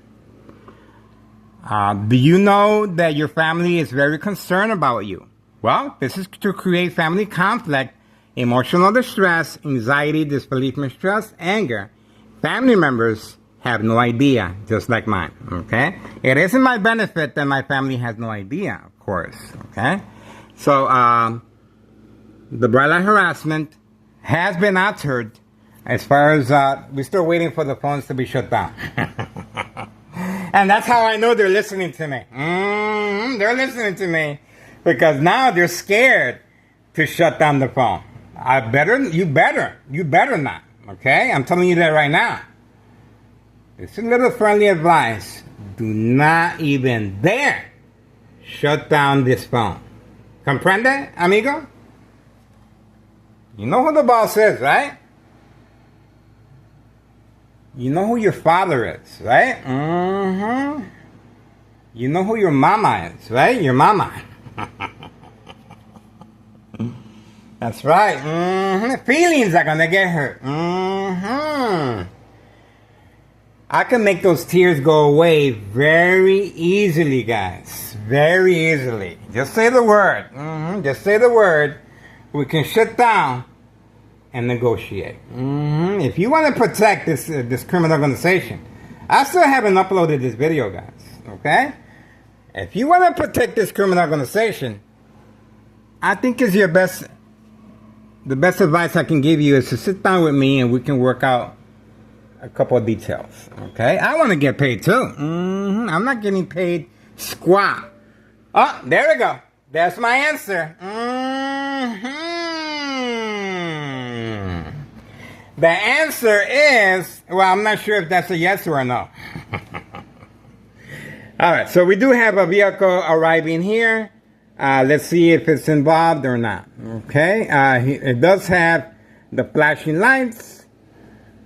Do you know that your family is very concerned about you? Well, this is to create family conflict, emotional distress, anxiety, disbelief, mistrust, anger. Family members have no idea, just like mine, okay? It isn't my benefit that my family has no idea, of course, okay? So, the bright light harassment has been altered as far as, we're still waiting for the phones to be shut down. And that's how I know they're listening to me. They're listening to me because now they're scared to shut down the phone. You better not, okay? I'm telling you that right now. It's a little friendly advice. Do not even dare shut down this phone. Comprende, amigo? You know who the boss is, right? You know who your father is, right? You know who your mama is, right? Your mama. That's right. Feelings are gonna get hurt. I can make those tears go away very easily, guys. Very easily. Just say the word. Just say the word. We can shut down and negotiate. If you want to protect this criminal organization, I still haven't uploaded this video, guys. Okay? If you want to protect this criminal organization, I think is the best advice I can give you is to sit down with me and we can work out a couple of details. Okay? I want to get paid too. I'm not getting paid squat. Oh, there we go. That's my answer. The answer is, well, I'm not sure if that's a yes or a no. All right, so we do have a vehicle arriving here. Let's see if it's involved or not. Okay, it does have the flashing lights.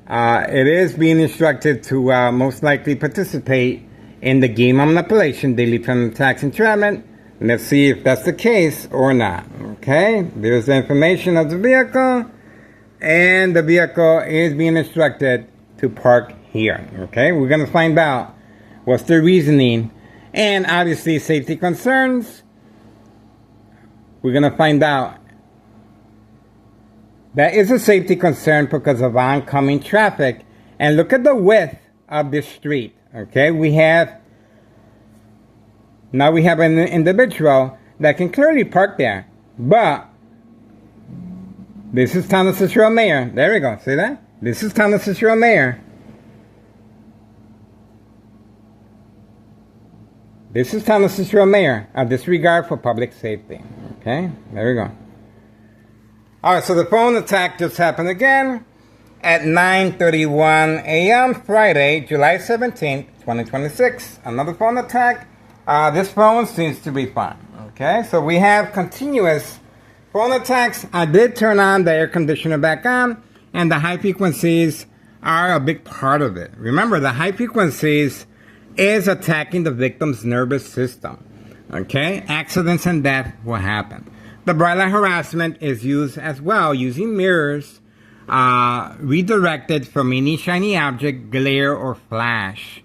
It is being instructed to most likely participate in the game of manipulation, daily criminal tax entrapment. Let's see if that's the case or not. Okay, there's the information of the vehicle. And the vehicle is being instructed to park here. Okay, we're going to find out what's the reasoning. And obviously safety concerns. We're going to find out that is a safety concern because of oncoming traffic. And look at the width of this street. Okay, now we have an individual that can clearly park there. But this is Town of Cicero Mayor. There we go. See that? This is Town of Cicero Mayor. This is Town of Cicero Mayor. A disregard for public safety. Okay? There we go. Alright, so the phone attack just happened again at 9:31 a.m. Friday, July 17th, 2026. Another phone attack. This phone seems to be fine. Okay? So we have continuous phone attacks, I did turn on the air conditioner back on, and the high frequencies are a big part of it. Remember, the high frequencies is attacking the victim's nervous system. Okay? Accidents and death will happen. The bright light harassment is used as well, using mirrors redirected from any shiny object, glare, or flash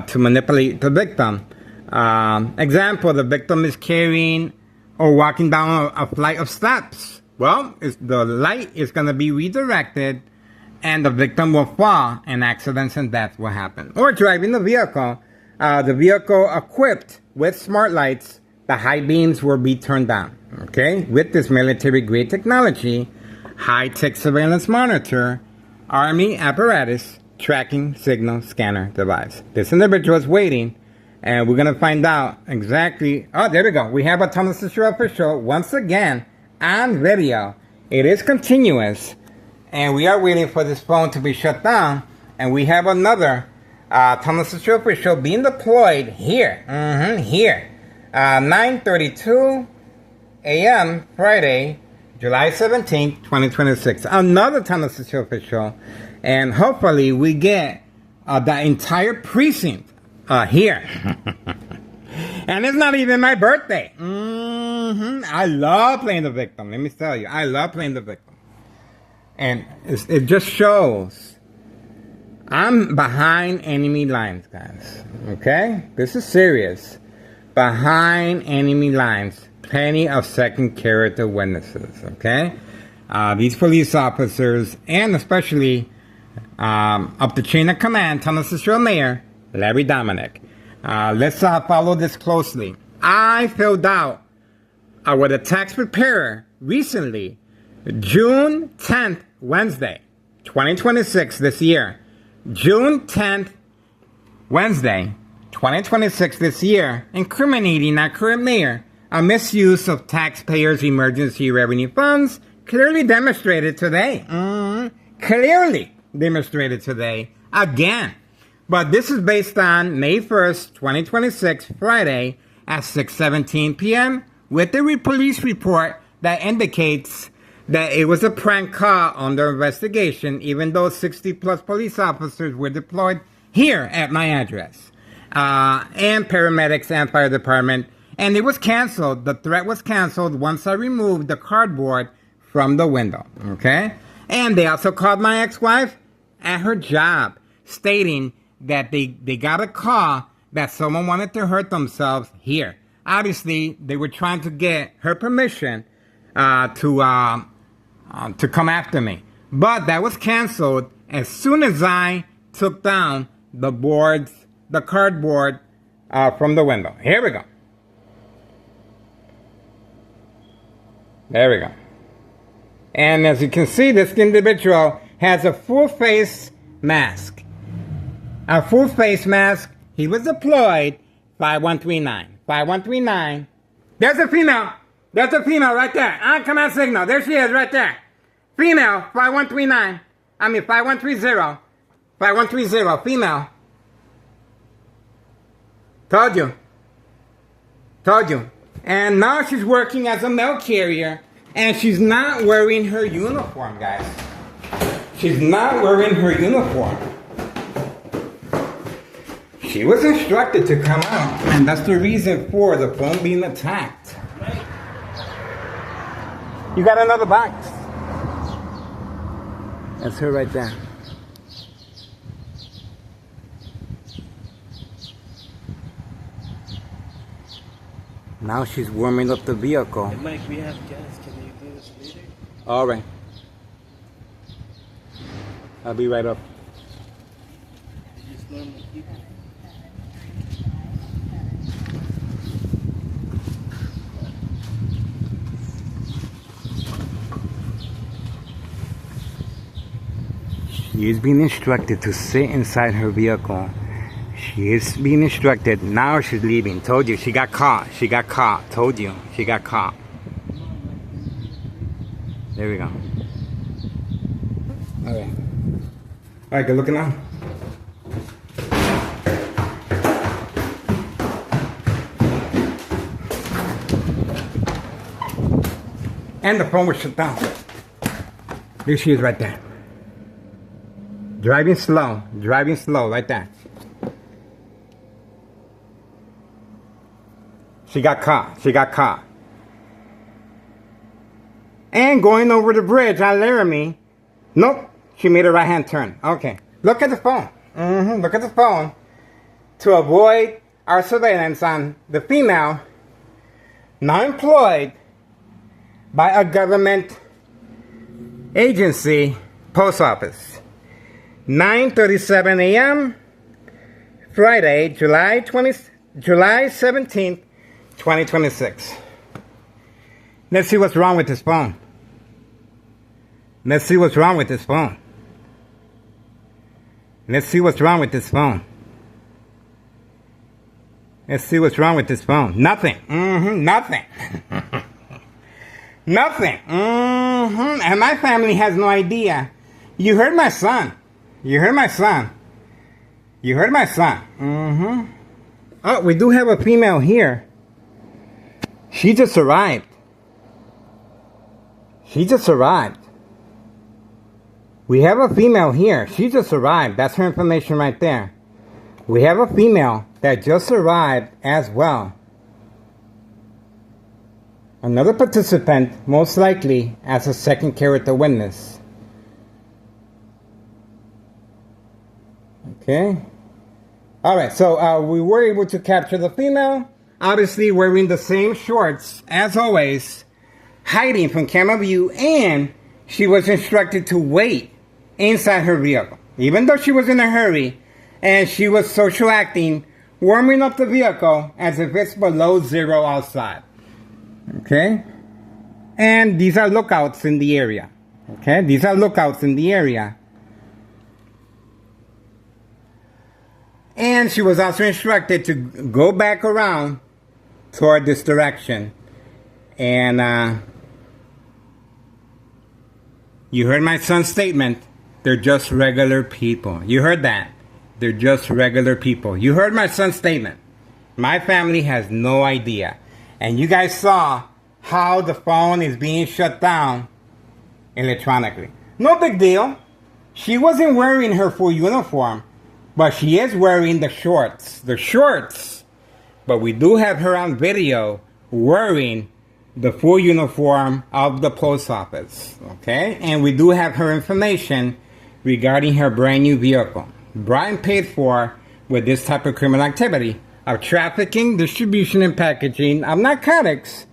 to manipulate the victim. Example, the victim is carrying or walking down a flight of steps. Well, the light is going to be redirected and the victim will fall and accidents and death will happen. Or driving the vehicle equipped with smart lights, the high beams will be turned on. Okay, with this military-grade technology, high-tech surveillance monitor, Army apparatus, tracking signal scanner device. This individual is waiting, and we're going to find out exactly... Oh, there we go. We have a Tunnel to Shore official once again on video. It is continuous, and we are waiting for this phone to be shut down, and we have another Tunnel to Shore official being deployed here. Here. 9:32 a.m. Friday, July 17th, 2026. Another Tunnel to Shore official, and hopefully we get the entire precinct here. And it's not even my birthday. I love playing the victim. Let me tell you, I love playing the victim. And it just shows I'm behind enemy lines, guys. Okay? This is serious. Behind enemy lines. Plenty of second character witnesses. Okay? These police officers, and especially up the chain of command, Tunnel to Shore Mayor Larry Dominic. Let's follow this closely. I filled out with a tax preparer recently, June 10th, Wednesday, 2026 this year. June 10th, Wednesday, 2026 this year, incriminating our current mayor, a misuse of taxpayers' emergency revenue funds, clearly demonstrated today. Clearly demonstrated today, again. But this is based on May 1st, 2026, Friday at 6:17 p.m. with the police report that indicates that it was a prank call under investigation, even though 60-plus police officers were deployed here at my address, and paramedics and fire department, and it was canceled. The threat was canceled once I removed the cardboard from the window, okay? And they also called my ex-wife at her job, stating that they got a call that someone wanted to hurt themselves here. Obviously, they were trying to get her permission to come after me. But that was canceled as soon as I took down the cardboard from the window. Here we go. There we go. And as you can see, this individual has a full face mask. A full face mask. He was deployed 5139. 5139. There's a female. There's a female right there. On command signal. There she is right there. Female 5139. 5130. 5130. Female. Told you. Told you. And now she's working as a mail carrier. And she's not wearing her uniform, guys. She's not wearing her uniform. She was instructed to come out, and that's the reason for the phone being attacked. You got another box. That's her right there. Now she's warming up the vehicle. Hey Mike, we have gas. Can you do this later? All right. I'll be right up. Just normal people. She is being instructed to sit inside her vehicle. She is being instructed. Now she's leaving. Told you. She got caught. She got caught. Told you. She got caught. There we go. Okay. All right, good looking now. And the phone was shut down. There she is right there. Driving slow right there. She got caught. And going over the bridge on Laramie, nope, she made a right-hand turn. Okay, look at the phone. Look at the phone. To avoid our surveillance on the female, now employed by a government agency, post office. 9:37 a.m. Friday, July 17th, 2026. Let's see what's wrong with this phone. Let's see what's wrong with this phone. Let's see what's wrong with this phone. Let's see what's wrong with this phone. Nothing. Nothing. Nothing. And my family has no idea. You heard my son. You heard my son. You heard my son. Oh, we do have a female here. She just arrived. She just arrived. We have a female here. She just arrived. That's her information right there. We have a female that just arrived as well. Another participant, most likely as a second character witness. Okay. Alright, so we were able to capture the female. Obviously wearing the same shorts as always. Hiding from camera view, and she was instructed to wait inside her vehicle. Even though she was in a hurry, and she was social acting, warming up the vehicle as if it's below zero outside. Okay? And these are lookouts in the area. Okay? These are lookouts in the area. And she was also instructed to go back around toward this direction. And you heard my son's statement. They're just regular people. You heard that. They're just regular people. You heard my son's statement. My family has no idea. And you guys saw how the phone is being shut down electronically. No big deal. She wasn't wearing her full uniform, but she is wearing the shorts. The shorts. But we do have her on video wearing the full uniform of the post office. Okay? And we do have her information regarding her brand new vehicle. Brian paid for with this type of criminal activity of trafficking, distribution, and packaging of narcotics.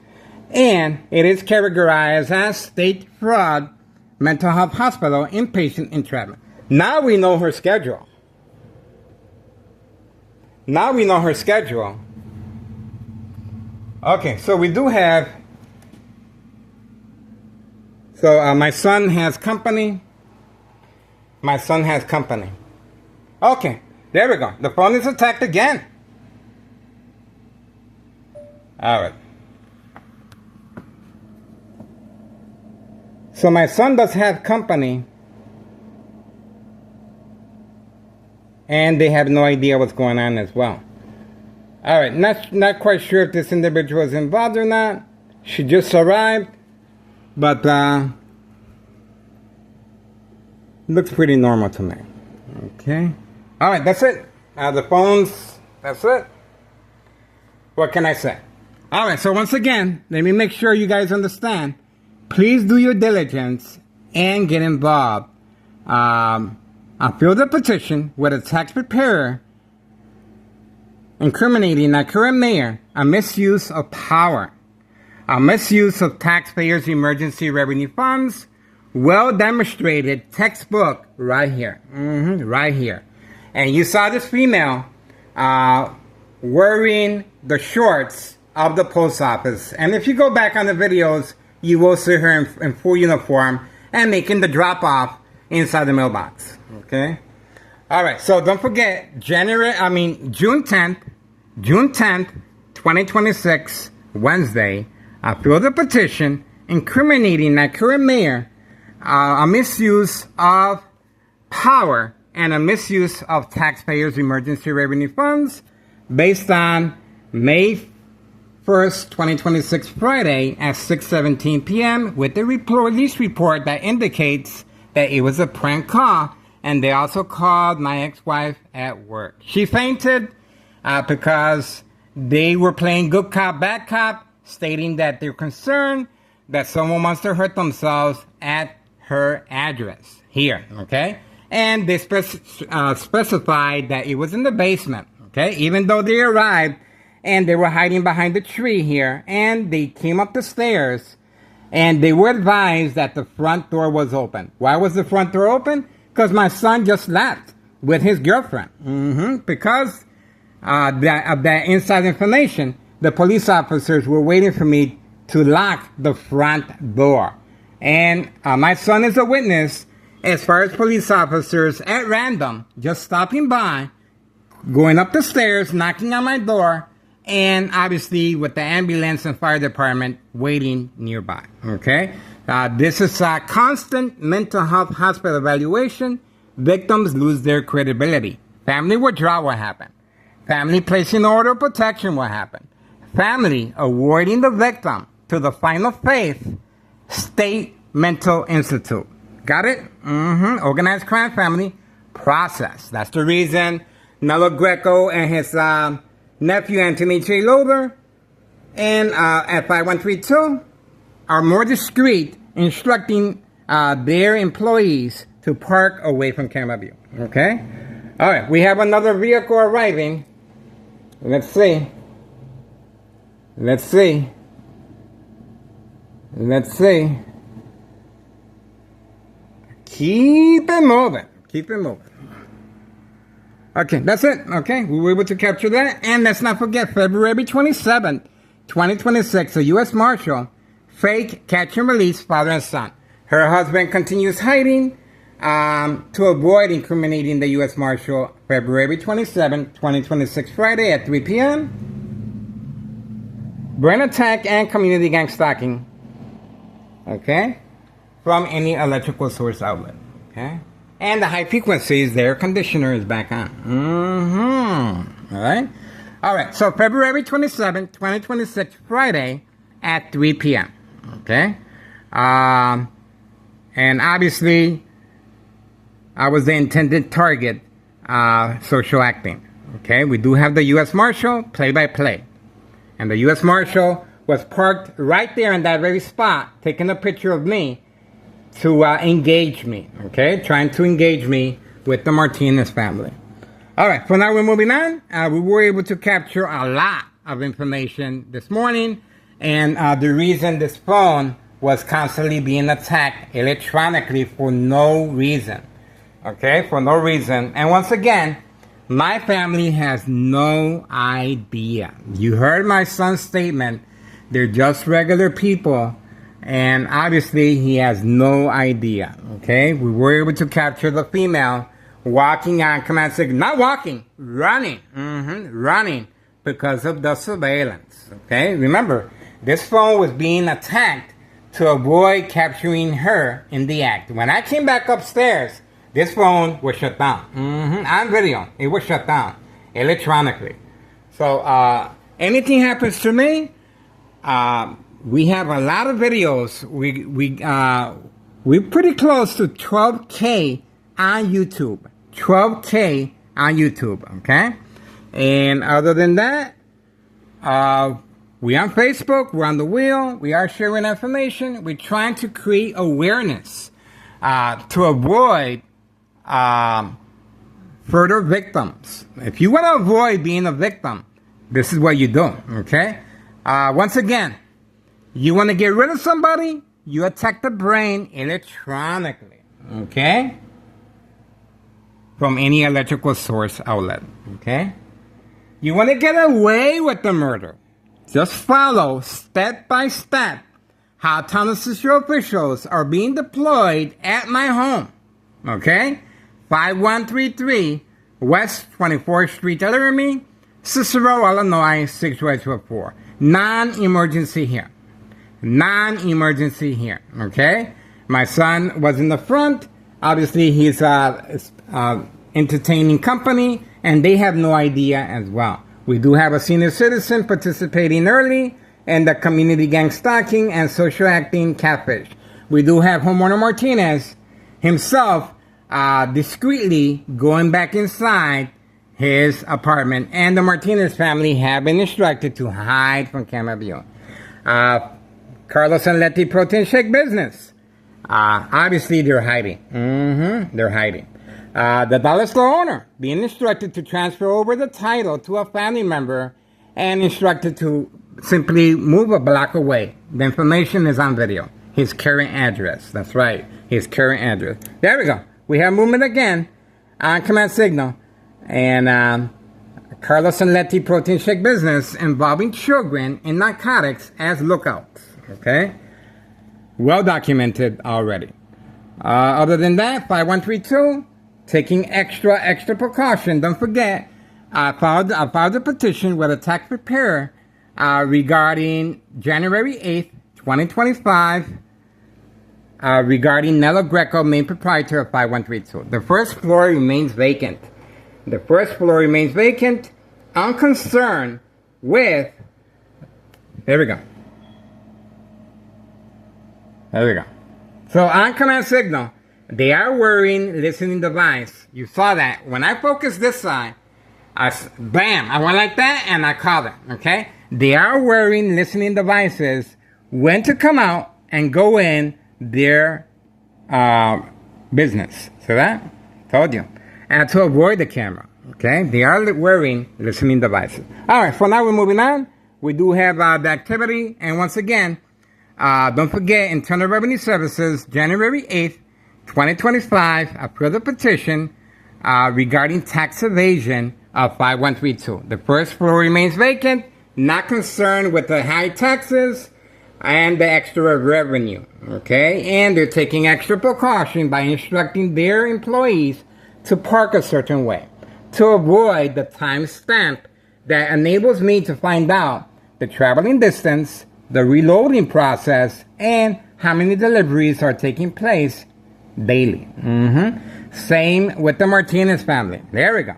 And it is categorized as state fraud, mental health hospital, inpatient entrapment. Now we know her schedule. Now we know her schedule. Okay, so we do have... So my son has company. My son has company. Okay, there we go. The phone is attacked again. Alright. So my son does have company. And they have no idea what's going on as well. Alright, not quite sure if this individual is involved or not. She just arrived. But looks pretty normal to me. Okay. Alright, that's it. The phones, that's it. What can I say? Alright, so once again, let me make sure you guys understand. Please do your diligence and get involved. I filled a petition with a tax preparer incriminating our current mayor a misuse of power, a misuse of taxpayers' emergency revenue funds. Well demonstrated, textbook right here, right here. And you saw this female wearing the shorts of the post office. And if you go back on the videos, you will see her in full uniform and making the drop off inside the mailbox. Okay. All right. So don't forget, June 10th, 2026, Wednesday. I filled a petition incriminating that current mayor a misuse of power and a misuse of taxpayers' emergency revenue funds based on May 1st, 2026 Friday at 6:17 p.m. with the police report that indicates that it was a prank call, and they also called my ex-wife at work. She fainted because they were playing good cop, bad cop, stating that they're concerned that someone wants to hurt themselves at her address here, okay? And they specified that it was in the basement, okay? Even though they arrived and they were hiding behind the tree here, and they came up the stairs, and they were advised that the front door was open. Why was the front door open? Because my son just left with his girlfriend. Because of that inside information, the police officers were waiting for me to lock the front door. And my son is a witness as far as police officers at random, just stopping by, going up the stairs, knocking on my door, and obviously with the ambulance and fire department waiting nearby, okay? This is a constant mental health hospital evaluation. Victims lose their credibility. Family withdrawal will happen. Family placing order of protection will happen. Family awarding the victim to the Final Faith State Mental Institute. Got it? Organized crime family process. That's the reason Nello Greco and his nephew Anthony J. Lober and at 5132 are more discreet, instructing their employees to park away from camera view. Okay? All right, we have another vehicle arriving. Let's see. Let's see. Let's see. Keep it moving. Keep it moving. Okay, that's it. Okay, we were able to capture that. And let's not forget, February 27th, 2026, a U.S. Marshal, fake catch and release father and son. Her husband continues hiding to avoid incriminating the U.S. Marshal. February 27th, 2026, Friday at 3 p.m. Brain attack and community gang stalking. Okay? From any electrical source outlet. Okay? And the high frequencies, the air conditioner is back on. Alright? Alright, so February 27th, 2026, Friday at 3 p.m. Okay? And obviously, I was the intended target, social acting. Okay? We do have the U.S. Marshal, play-by-play. And the U.S. Marshal was parked right there in that very spot, taking a picture of me to engage me, okay? Trying to engage me with the Martinez family. All right, for now we're moving on. We were able to capture a lot of information this morning, and the reason this phone was constantly being attacked electronically for no reason, okay? For no reason. And once again, my family has no idea. You heard my son's statement. They're just regular people. And obviously, he has no idea, okay? We were able to capture the female walking on command signal. Not walking, running. Running because of the surveillance, okay? Remember, this phone was being attacked to avoid capturing her in the act. When I came back upstairs, this phone was shut down. On video, it was shut down electronically. So, anything happens to me, we have a lot of videos. We're pretty close to 12K on YouTube. 12K on YouTube, okay? And other than that, we're on Facebook. We're on the wheel. We are sharing information. We're trying to create awareness to avoid further victims. If you want to avoid being a victim, this is what you do, okay? Once again, you want to get rid of somebody, you attack the brain electronically, okay? From any electrical source outlet, okay? You want to get away with the murder, just follow step by step how Township officials are being deployed at my home, okay? 5133 West 24th Street, Laramie, Cicero, Illinois, 62824. Non-emergency here. Non-emergency here, okay? My son was in the front. Obviously, he's entertaining company, and they have no idea as well. We do have a senior citizen participating early in the community gang stalking and social acting catfish. We do have homeowner Martinez himself discreetly going back inside his apartment, and the Martinez family have been instructed to hide from camera view. Carlos and Letty Protein Shake business. Obviously, they're hiding. They're hiding. The dollar store owner being instructed to transfer over the title to a family member and instructed to simply move a block away. The information is on video. His current address. That's right. His current address. There we go. We have movement again on command signal. And Carlos and Letty Protein Shake business involving children in narcotics as lookouts. Okay? Well documented already. Other than that, 5132, taking extra precaution. Don't forget, I filed a petition with a tax preparer regarding January 8th, 2025, regarding Nello Greco, main proprietor of 5132. The first floor remains vacant. The first floor remains vacant. I'm concerned with... There we go. There we go. So on command signal, they are wearing listening device. You saw that. When I focus this side, bam, I went like that and I call them, okay? They are wearing listening devices when to come out and go in their business. See that? Told you. And to avoid the camera, okay? They are wearing listening devices. All right, for now we're moving on. We do have the activity. And once again, don't forget, Internal Revenue Services, January 8th, 2025, approved a petition regarding tax evasion of 5132. The first floor remains vacant, not concerned with the high taxes and the extra revenue, okay? And they're taking extra precaution by instructing their employees to park a certain way to avoid the time stamp that enables me to find out the traveling distance, the reloading process, and how many deliveries are taking place daily. Same with the Martinez family. There we go.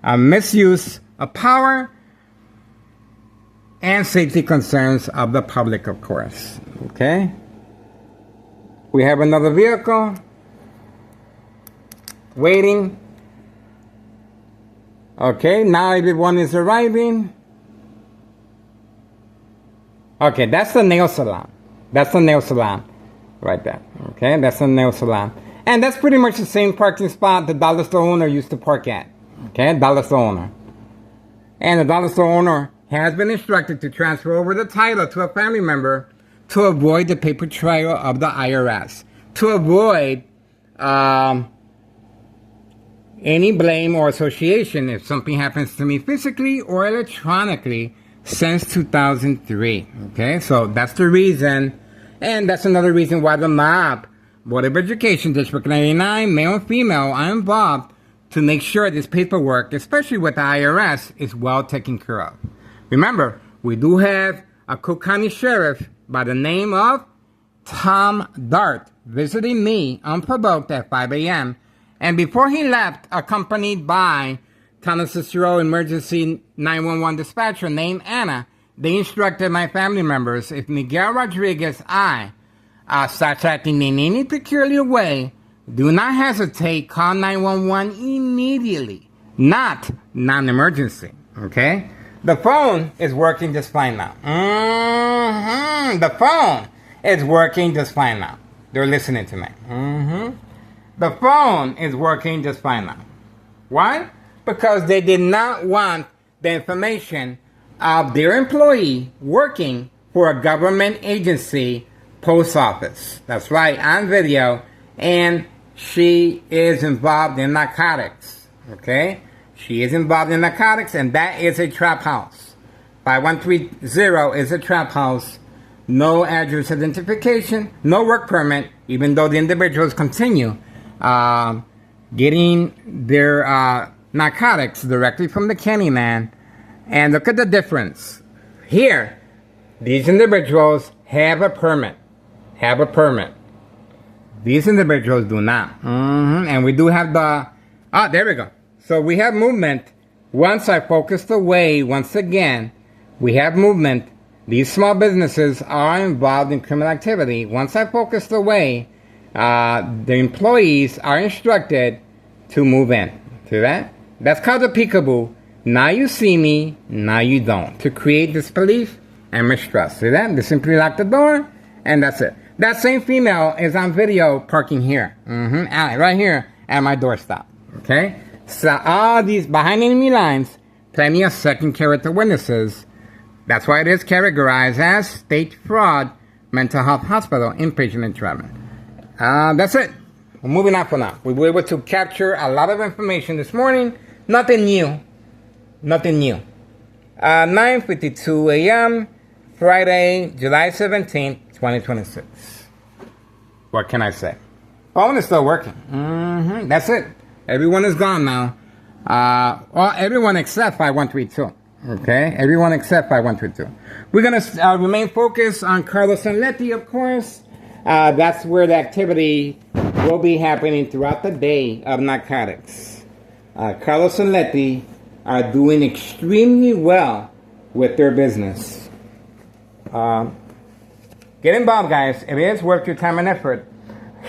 A misuse of power and safety concerns of the public, of course. Okay? We have another vehicle waiting. Okay, now everyone is arriving. Okay, that's the nail salon. That's the nail salon right there. Okay, that's the nail salon. And that's pretty much the same parking spot the dollar store owner used to park at. Okay, dollar store owner. And the dollar store owner has been instructed to transfer over the title to a family member to avoid the paper trail of the IRS. To avoid any blame or association if something happens to me physically or electronically since 2003. Okay, so that's the reason, and that's another reason why the MOB, Board of Education, District 99, male and female, are involved to make sure this paperwork, especially with the IRS, is well taken care of. Remember, we do have a Cook County Sheriff by the name of Tom Dart visiting me unprovoked at 5 a.m. And before he left, accompanied by Town of Cicero Emergency 911 dispatcher named Anna, they instructed my family members, if Miguel Rodriguez starts acting in any peculiar way, do not hesitate, call 911 immediately, not non-emergency, okay? The phone is working just fine now. The phone is working just fine now. They're listening to me. The phone is working just fine now. Why? Because they did not want the information of their employee working for a government agency, post office. That's right, on video. And she is involved in narcotics. Okay? She is involved in narcotics, and that is a trap house. 5130 is a trap house. No address identification, no work permit, even though the individuals continue getting their narcotics directly from the Candyman. And look at the difference. Here, these individuals have a permit. These individuals do not. And we do have the... there we go. So we have movement once I focused away, once again, we have movement. These small businesses are involved in criminal activity. Once I focused away, the employees are instructed to move in. See that? That's called a peekaboo. Now you see me, now you don't. To create disbelief and mistrust. See that? They simply lock the door, and that's it. That same female is on video parking here. Right here at my doorstop. Okay? So all these behind enemy lines, plenty of second character witnesses. That's why it is categorized as state fraud, mental health hospital, inpatient entrapment. That's it. We're moving on for now. We were able to capture a lot of information this morning. Nothing new. Nothing new. 9:52 a.m. Friday, July 17th, 2026. What can I say? Phone is still working. That's it. Everyone is gone now. Well, everyone except 5132. Okay? Everyone except 5132. We're going to remain focused on Carlos Sanletti, of course. That's where the activity will be happening throughout the day of narcotics. Carlos and Letty are doing extremely well with their business. Get involved, guys. It is worth your time and effort.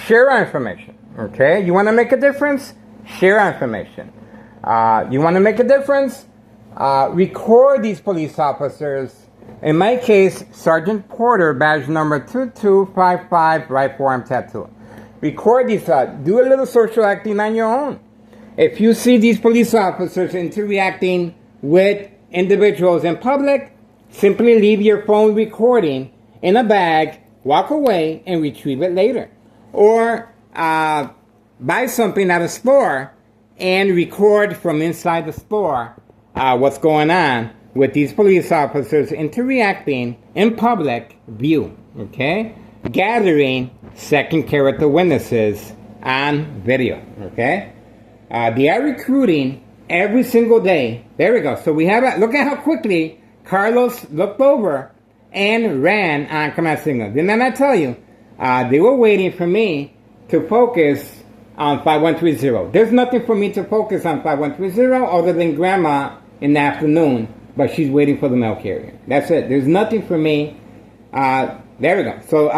Share our information. Okay? You want to make a difference? Share our information. You want to make a difference? Record these police officers. In my case, Sergeant Porter, badge number 2255, right forearm tattoo. Record these, do a little social acting on your own. If you see these police officers interacting with individuals in public, simply leave your phone recording in a bag, walk away, and retrieve it later. Or buy something at a store and record from inside the store what's going on with these police officers interacting in public view, okay? Gathering second character witnesses on video, okay? They are recruiting every single day. There we go. So we have look at how quickly Carlos looked over and ran on command signal. Didn't I tell you? They were waiting for me to focus on 5130. There's nothing for me to focus on 5130 other than grandma in the afternoon, but she's waiting for the mail carrier. That's it. There's nothing for me. There we go. So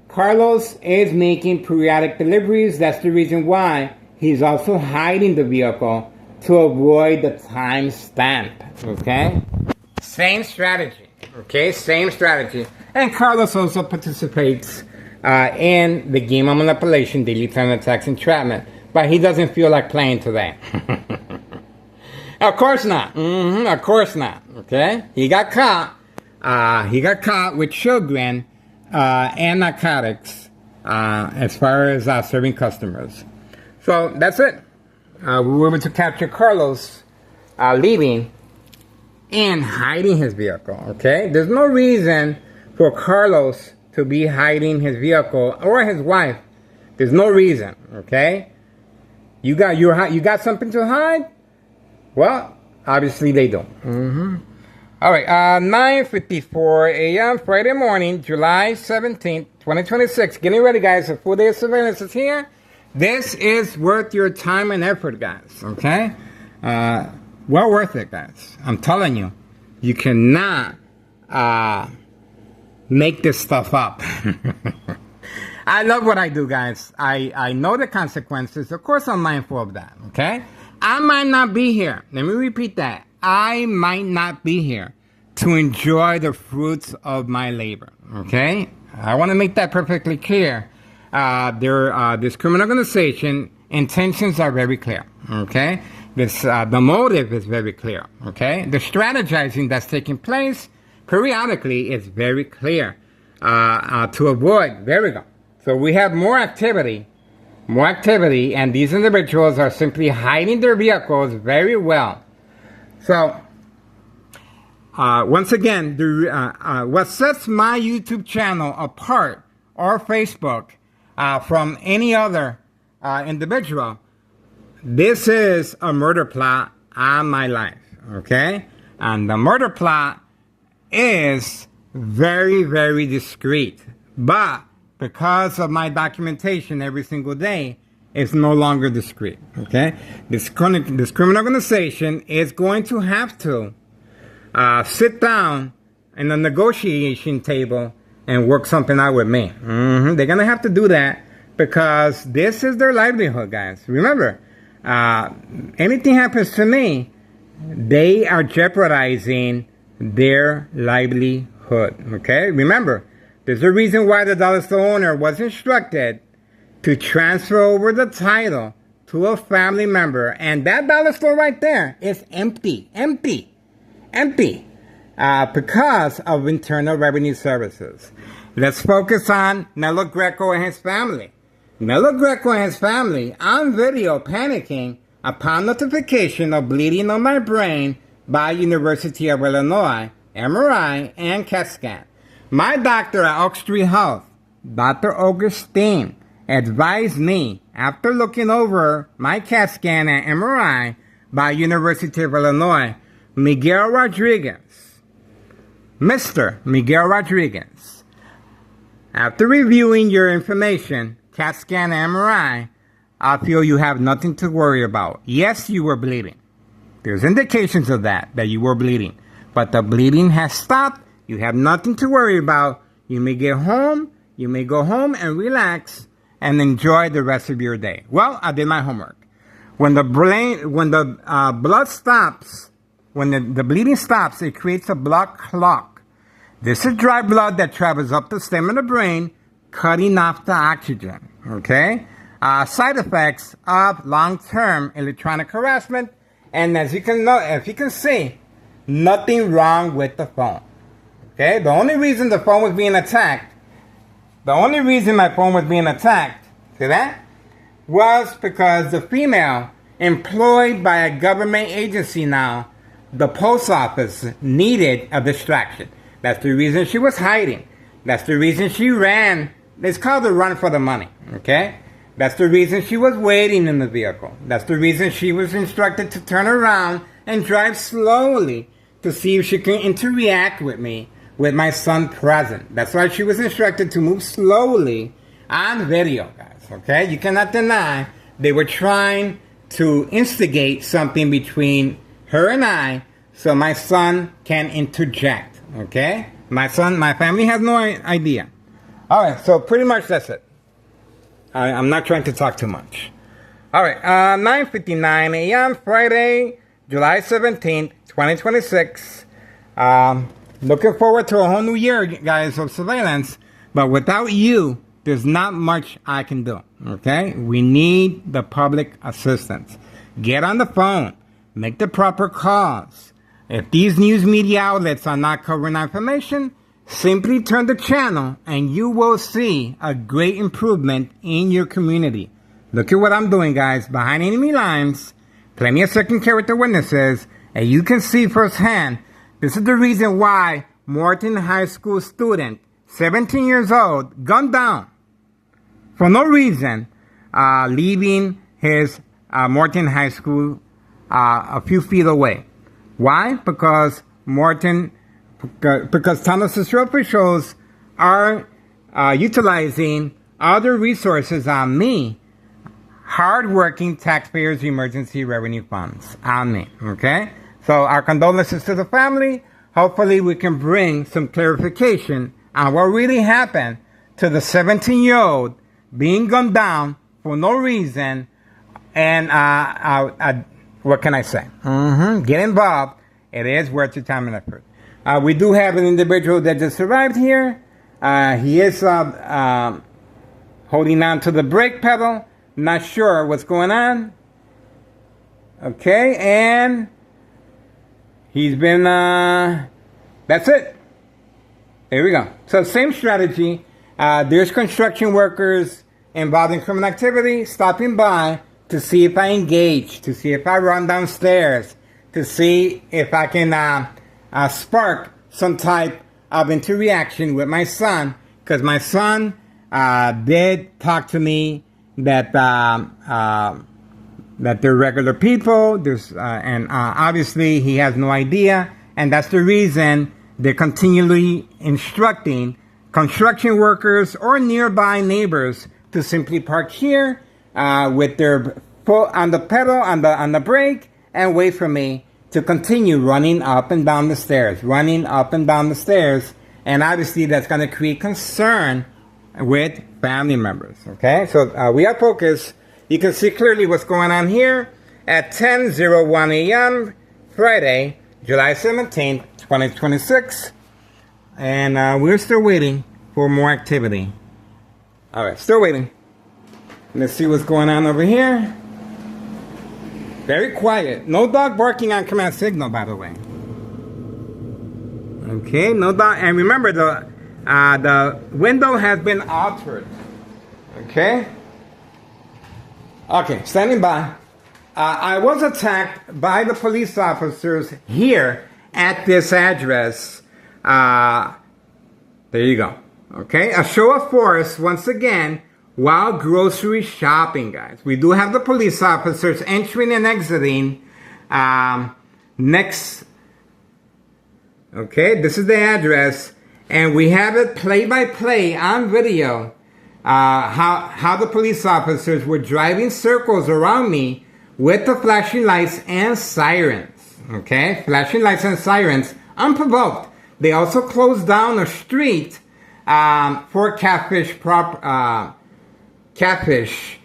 Carlos is making periodic deliveries. That's the reason why he's also hiding the vehicle to avoid the time stamp. Okay? Same strategy. Okay? Same strategy. And Carlos also participates in the game of manipulation, daily time attacks, entrapment. But he doesn't feel like playing today. Of course not. Of course not. Okay? He got caught. He got caught with children and narcotics as far as serving customers. So that's it. We were able to capture Carlos leaving and hiding his vehicle. Okay? There's no reason for Carlos to be hiding his vehicle or his wife. There's no reason. Okay? You got something to hide? Well, obviously they don't. All right, 9:54 a.m. Friday morning, July 17th, 2026. Getting ready, guys. A full day of surveillance is here. This is worth your time and effort, guys. Okay? Well worth it, guys. I'm telling you. You cannot make this stuff up. I love what I do, guys. I know the consequences. Of course, I'm mindful of that, okay? I might not be here. Let me repeat that. I might not be here to enjoy the fruits of my labor, okay? I want to make that perfectly clear. This criminal organization, intentions are very clear, okay? The motive is very clear, okay? The strategizing that's taking place periodically is very clear to avoid. There we go. So we have more activity, and these individuals are simply hiding their vehicles very well. So, once again, what sets my YouTube channel apart, or Facebook, from any other individual, this is a murder plot on my life, okay? And the murder plot is very, very discreet, but because of my documentation every single day, is no longer discreet. Okay, this criminal organization is going to have to sit down in the negotiation table and work something out with me. They're gonna have to do that because this is their livelihood, guys. Remember, anything happens to me, they are jeopardizing their livelihood. Okay, remember, there's a reason why the dollar store owner was instructed to transfer over the title to a family member, and that dollar store right there is empty, because of Internal Revenue Services. Let's focus on Nello Greco and his family. Nello Greco and his family on video panicking upon notification of bleeding on my brain by University of Illinois, MRI, and CAT scan. My doctor at Oak Street Health, Dr. Augustine, advised me after looking over my CAT scan and MRI by University of Illinois, Miguel Rodriguez, Mr. Miguel Rodriguez, after reviewing your information, CAT scan and MRI, I feel you have nothing to worry about. Yes, you were bleeding. There's indications of that you were bleeding. But the bleeding has stopped. You have nothing to worry about. You may get home. You may go home and relax and enjoy the rest of your day. Well, I did my homework. When the blood stops, when the bleeding stops, it creates a blood clot. This is dry blood that travels up the stem of the brain, cutting off the oxygen. Okay? Side effects of long-term electronic harassment, and as you can see, nothing wrong with the phone. Okay? The only reason the phone was being attacked, my phone was being attacked, see that? Was because the female employed by a government agency now, the post office, needed a distraction. That's the reason she was hiding. That's the reason she ran. It's called the run for the money, okay? That's the reason she was waiting in the vehicle. That's the reason she was instructed to turn around and drive slowly to see if she can interact with me with my son present. That's why she was instructed to move slowly on video, guys, okay? You cannot deny they were trying to instigate something between her and I so my son can interject, okay? My family has no idea. All right, so pretty much that's it. I'm not trying to talk too much. All right, 9:59 a.m. Friday, July 17th, 2026. Looking forward to a whole new year, guys, of surveillance. But without you, there's not much I can do, okay? We need the public assistance. Get on the phone. Make the proper calls. If these news media outlets are not covering information, simply turn the channel and you will see a great improvement in your community. Look at what I'm doing, guys. Behind enemy lines, plenty of second character witnesses, and you can see firsthand, this is the reason why Morton High School student, 17 years old, gunned down for no reason, leaving his Morton High School a few feet away. Why? Because Town of Cicero officials are utilizing other resources on me, hardworking taxpayers' emergency revenue funds on me, okay? So our condolences to the family. Hopefully we can bring some clarification on what really happened to the 17-year-old being gunned down for no reason. And what can I say? Get involved. It is worth your time and effort. We do have an individual that just arrived here. He is holding on to the brake pedal. Not sure what's going on. Okay, and he's been, that's it. There we go. So same strategy. There's construction workers involved in criminal activity stopping by to see if I engage, to see if I run downstairs, to see if I can spark some type of interaction with my son. Because my son did talk to me that they're regular people. And obviously he has no idea. And that's the reason they're continually instructing construction workers or nearby neighbors to simply park here, with their foot on the pedal, on the brake, and wait for me to continue running up and down the stairs, and obviously that's going to create concern with family members. Okay, so we are focused. You can see clearly what's going on here at 10:01 a.m. Friday, July 17th, 2026, and we're still waiting for more activity. All right, still waiting. Let's see what's going on over here. Very quiet. No dog barking on command signal, by the way. Okay, no dog. And remember, the window has been altered. Okay? Okay, standing by. I was attacked by the police officers here at this address. There you go. Okay, a show of force once again while grocery shopping, guys. We do have the police officers entering and exiting. Next, okay, this is the address, and we have it play by play on video. How the police officers were driving circles around me with the flashing lights and sirens. Okay, flashing lights and sirens, unprovoked. They also closed down a street for catfish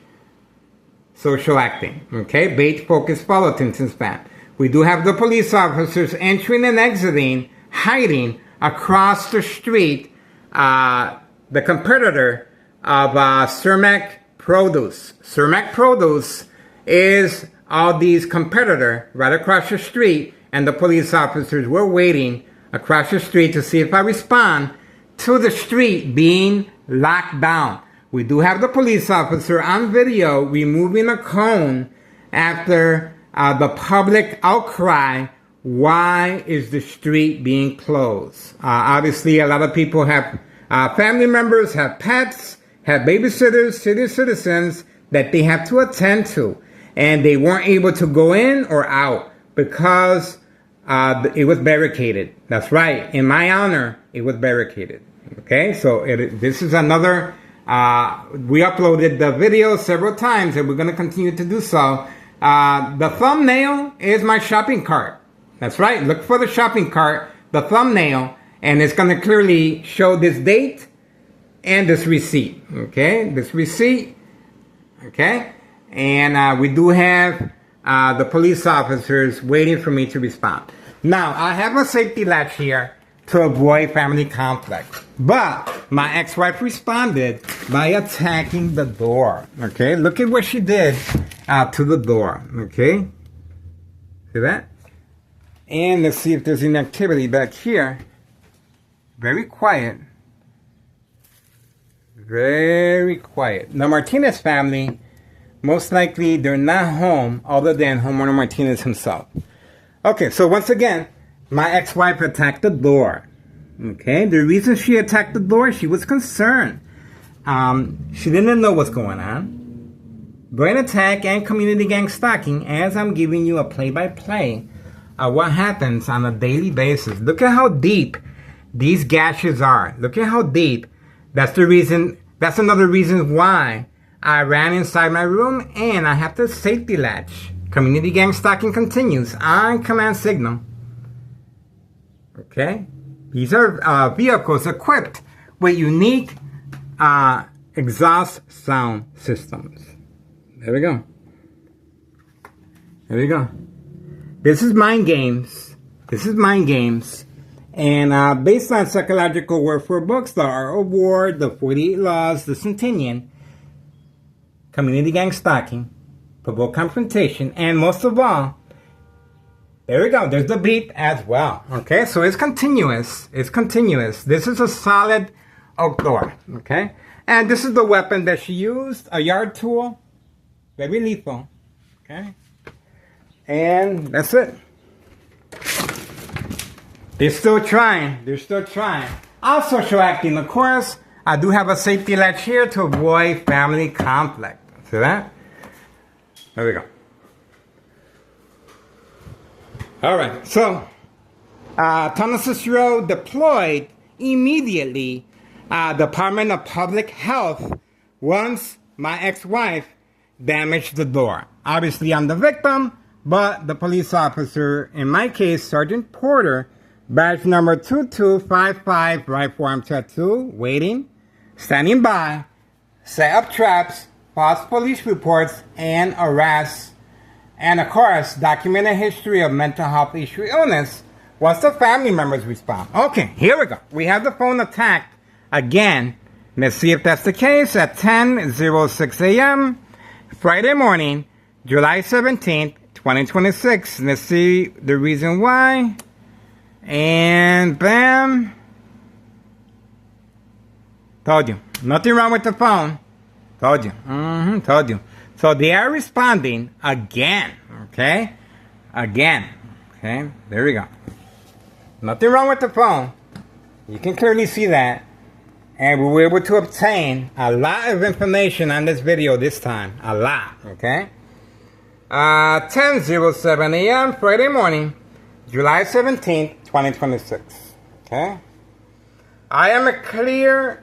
social acting. Okay, bait, focus, follow, attention span. We do have the police officers entering and exiting, hiding across the street, the competitor of Cermak Produce. Cermak Produce is Aldi's competitor right across the street, and the police officers were waiting across the street to see if I respond to the street being locked down. We do have the police officer on video removing a cone after the public outcry. Why is the street being closed? Obviously, a lot of people have family members, have pets, have babysitters, citizens that they have to attend to. And they weren't able to go in or out because it was barricaded. That's right. In my honor, it was barricaded. Okay, so this is another... we uploaded the video several times, and we're going to continue to do so. The thumbnail is my shopping cart. That's right. Look for the shopping cart, the thumbnail, and it's going to clearly show this date and this receipt. Okay, this receipt. Okay, and we do have the police officers waiting for me to respond. Now, I have a safety latch here to avoid family conflict. But my ex-wife responded by attacking the door. Okay, look at what she did to the door. Okay, see that? And let's see if there's any activity back here. Very quiet. Very quiet. The Martinez family, most likely they're not home other than homeowner Martinez himself. Okay, so once again, my ex-wife attacked the door. Okay, the reason she attacked the door, she was concerned. She didn't know what's going on. Brain attack and community gang stalking, as I'm giving you a play-by-play of what happens on a daily basis. Look at how deep these gashes are. Look at how deep. That's the reason. That's another reason why I ran inside my room, and I have the safety latch. Community gang stalking continues on command signal. Okay, these are vehicles equipped with unique exhaust sound systems. There we go. There we go. This is Mind Games. This is Mind Games. And based on psychological warfare books, the Art of War, the 48 Laws, the Centennial, community gang stalking, provoke confrontation, and most of all, there we go, there's the beep as well. Okay, so it's continuous. It's continuous. This is a solid oak door. Okay, and this is the weapon that she used, a yard tool, very lethal. Okay, and that's it. They're still trying. They're still trying. Also social acting, of course. I do have a safety latch here to avoid family conflict. See that? There we go. All right. So, Thomas Cicero deployed immediately Department of Public Health once my ex-wife damaged the door. Obviously, I'm the victim, but the police officer, in my case, Sergeant Porter, badge number 2255, right forearm tattoo, waiting, standing by, set up traps, false police reports, and arrests, and of course, documented history of mental health issue illness once the family members respond. Okay, here we go. We have the phone attacked again. Let's see if that's the case at 10:06 a.m. Friday morning, July 17th, 2026. Let's see the reason why. And bam. Told you. Nothing wrong with the phone. Told you. Told you. So they are responding again. Okay? Again. Okay? There we go. Nothing wrong with the phone. You can clearly see that. And we were able to obtain a lot of information on this video this time. A lot. Okay? 10:07 a.m. Friday morning, July 17th, 2026. Okay? I am a clear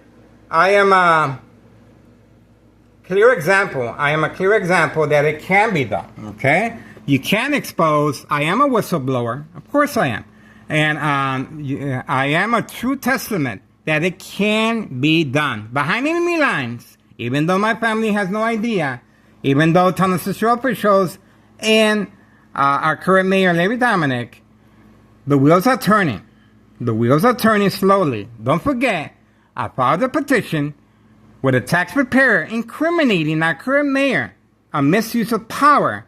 example that it can be done. Okay? You can expose. I am a whistleblower. Of course I am. And I am a true testament that it can be done. Behind enemy lines, even though my family has no idea, even though Town City officials and our current mayor, Larry Dominic, the wheels are turning. The wheels are turning slowly. Don't forget, I filed a petition with a tax preparer incriminating our current mayor a misuse of power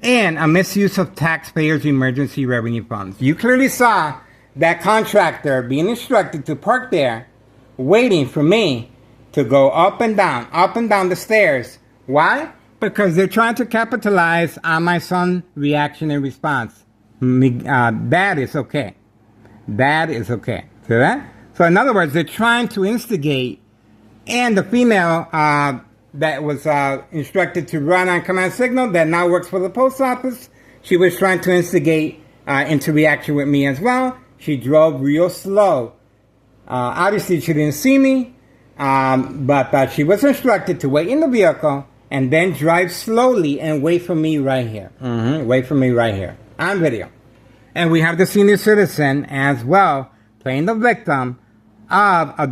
and a misuse of taxpayers' emergency revenue funds. You clearly saw that contractor being instructed to park there, waiting for me to go up and down the stairs. Why? Because they're trying to capitalize on my son's reaction and response. That is okay. That is okay. See that? So in other words, they're trying to instigate, and the female that was instructed to run on command signal that now works for the post office, she was trying to instigate into reaction with me as well. She drove real slow. Obviously, she didn't see me, but she was instructed to wait in the vehicle and then drive slowly and wait for me right here. Wait for me right here on video. And we have the senior citizen as well playing the victim of a